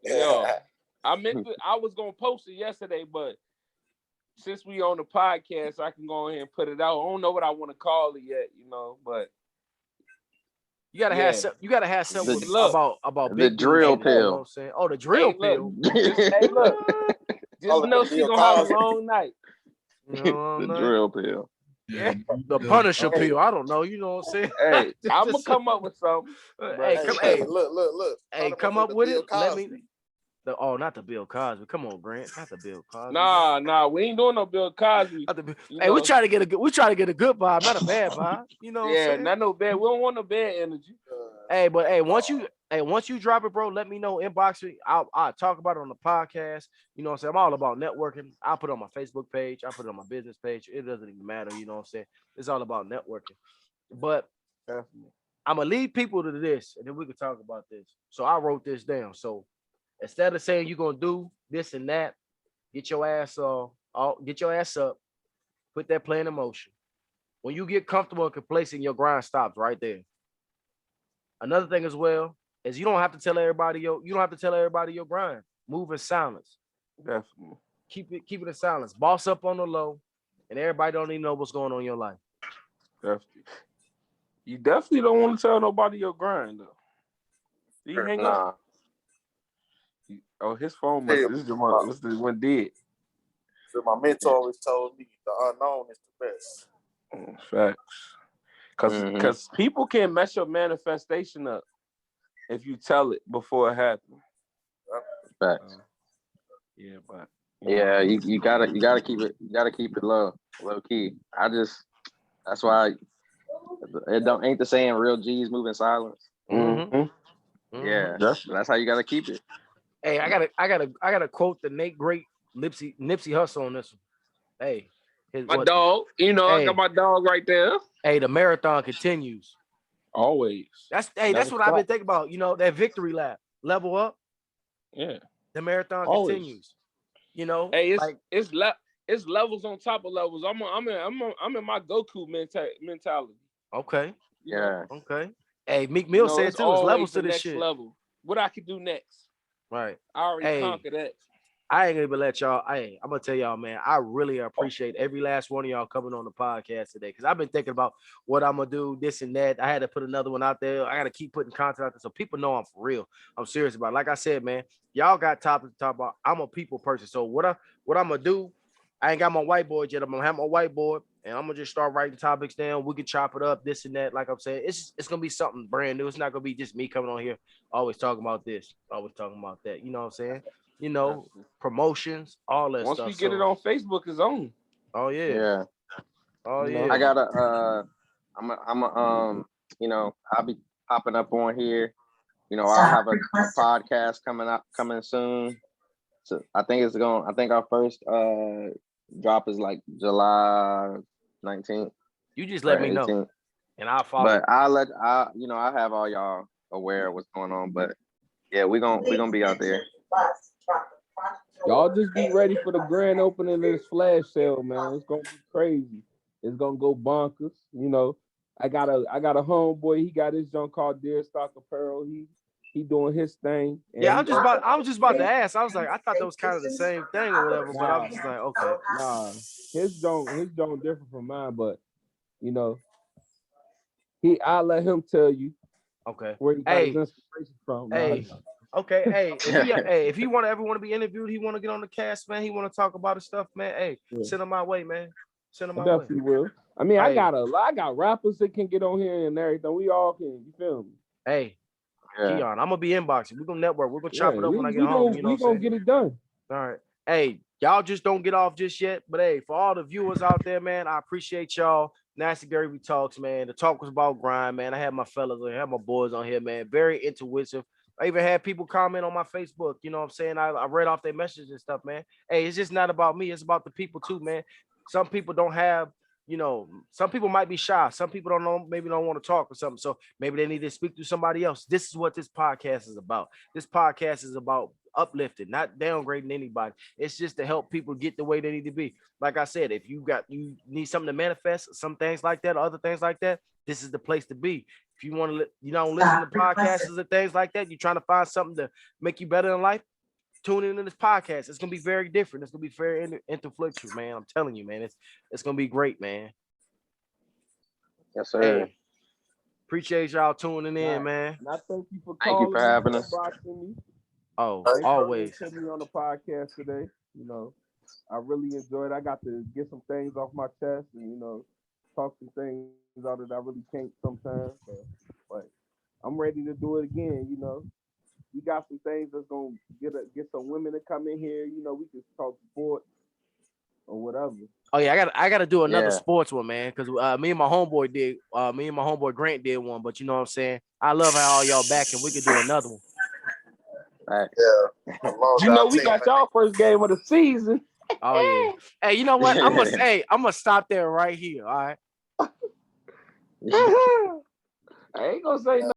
Yeah. I was gonna post it yesterday, but since we on the podcast, I can go ahead and put it out. I don't know what I want to call it yet, you know, but you gotta have something about the drill pill. You know what I'm saying? Oh, the drill pill. Look. Just know she's gonna have a long night. The drill pill. Yeah. The Punisher pill. I don't know. You know what I'm saying? Hey, I'm gonna come up with something. Look. Hey, come up with it. Let me. Not the Bill Cosby. Come on, Grant. Not the Bill Cosby. Nah, we ain't doing no Bill Cosby. Hey, we try to get a good vibe, not a bad vibe. You know what I'm saying? Not no bad. We don't want no bad energy. Hey, but once you drop it, bro, let me know. Inbox me. I'll talk about it on the podcast. You know what I'm saying? I'm all about networking. I'll put it on my Facebook page. I'll put it on my business page. It doesn't even matter. You know what I'm saying? It's all about networking. But I'm gonna lead people to this, and then we can talk about this. So I wrote this down. So instead of saying you're gonna do this and that, get your ass up, put that plan in motion. When you get comfortable and complacent, your grind stops right there. Another thing as well is you don't have to tell everybody your grind. Move in silence. Definitely. Keep it in silence. Boss up on the low, and everybody don't even know what's going on in your life. Definitely. You definitely don't want to tell nobody your grind though. Do you hang up? Oh, his phone must. This one dead. So my mentor always told me the unknown is the best. Facts. Because people can mess your manifestation up if you tell it before it happens. Facts. But you gotta keep it low key. That's why ain't the saying real G's move in silence. Yeah, that's how you gotta keep it. Hey, I gotta quote the great Nipsey Hussle on this one. Hey, dog. You know, I got my dog right there. Hey, the marathon continues. Always. That's what I've been thinking about. You know, that victory lap. Level up. Yeah. The marathon continues. You know, hey, it's levels on top of levels. I'm in my Goku mentality. Okay. Yeah. Okay. Hey, Meek Mill said too. It's levels to this next shit. Level. What I could do next. Right. I already conquered that. I ain't gonna even let y'all. I'm gonna tell y'all, man. I really appreciate every last one of y'all coming on the podcast today because I've been thinking about what I'm gonna do, this and that. I had to put another one out there. I gotta keep putting content out there so people know I'm for real. I'm serious about it. Like I said, man, y'all got topics to talk about. I'm a people person, so what I'm gonna do. I ain't got my whiteboard yet. I'm gonna have my whiteboard and I'm gonna just start writing topics down. We can chop it up, this and that. Like I'm saying, it's gonna be something brand new. It's not gonna be just me coming on here always talking about this, always talking about that. You know what I'm saying? You know, promotions, all that Once stuff. Once we get it on Facebook, it's on. Oh yeah. Yeah. Oh yeah. I gotta you know, I'll be popping up on here. You know, I'll have a podcast coming soon. So I think our first drop is like July 19th. You just let me 18th. Know. And I'll follow. But I have all y'all aware of what's going on. But yeah, we're gonna be out there. Y'all just be ready for the grand opening of this flash sale, man. It's gonna be crazy. It's gonna go bonkers. You know, I got a homeboy. He got his junk called Deer Stock Apparel. He doing his thing. Yeah, I was just about to ask. I was like, I thought that was kind of the same thing or whatever, but I was just like, okay. Nah, his don't different from mine, but you know, I'll let him tell you Okay. where he got his inspiration from. Hey. Okay, hey, if he ever want to be interviewed, he want to get on the cast, man. He want to talk about his stuff, man. Hey, send him my way, man. Send him my way. Definitely will. I mean, I got rappers that can get on here and everything. We all can. You feel me? Hey, Keon, I'm gonna be inboxing. We're gonna network. We're gonna chop it up when I get home. You know we gonna get it done. All right. Hey, y'all just don't get off just yet. But hey, for all the viewers out there, man, I appreciate y'all. NastyGravy Talks, man. The talk was about grind, man. I had my fellas, I had my boys on here, man. Very intuitive. I even had people comment on my Facebook. You know what I'm saying? I read off their messages and stuff, man. Hey, it's just not about me. It's about the people too, man. Some people don't have, some people might be shy. Some people don't know, maybe don't want to talk or something. So maybe they need to speak to somebody else. This is what this podcast is about. This podcast is about uplifting, not downgrading anybody. It's just to help people get the way they need to be. Like I said, if you need something to manifest, some things like that, or other things like that, this is the place to be. If you want to, listen to podcasts and things like that, you're trying to find something to make you better in life, tune into this podcast. It's gonna be very different. It's gonna be very influential, man. I'm telling you, man. It's gonna be great, man. Yes, sir. Hey, appreciate y'all tuning in, man. And I thank you for Thank you for having us. Oh, always. Thanks for me on the podcast today. I really enjoyed it. I got to get some things off my chest and talk some things out that I really can't sometimes. But I'm ready to do it again. We got some things that's gonna get some women to come in here. We can talk sports or whatever. Oh yeah, I gotta do another sports one, man. Because me and my homeboy Grant did one. But you know what I'm saying? I love how all y'all back and we could do another one. Right. Yeah. We got y'all first game of the season. Oh yeah. Hey, you know what? I'm gonna stop there right here. All right. I ain't gonna say no.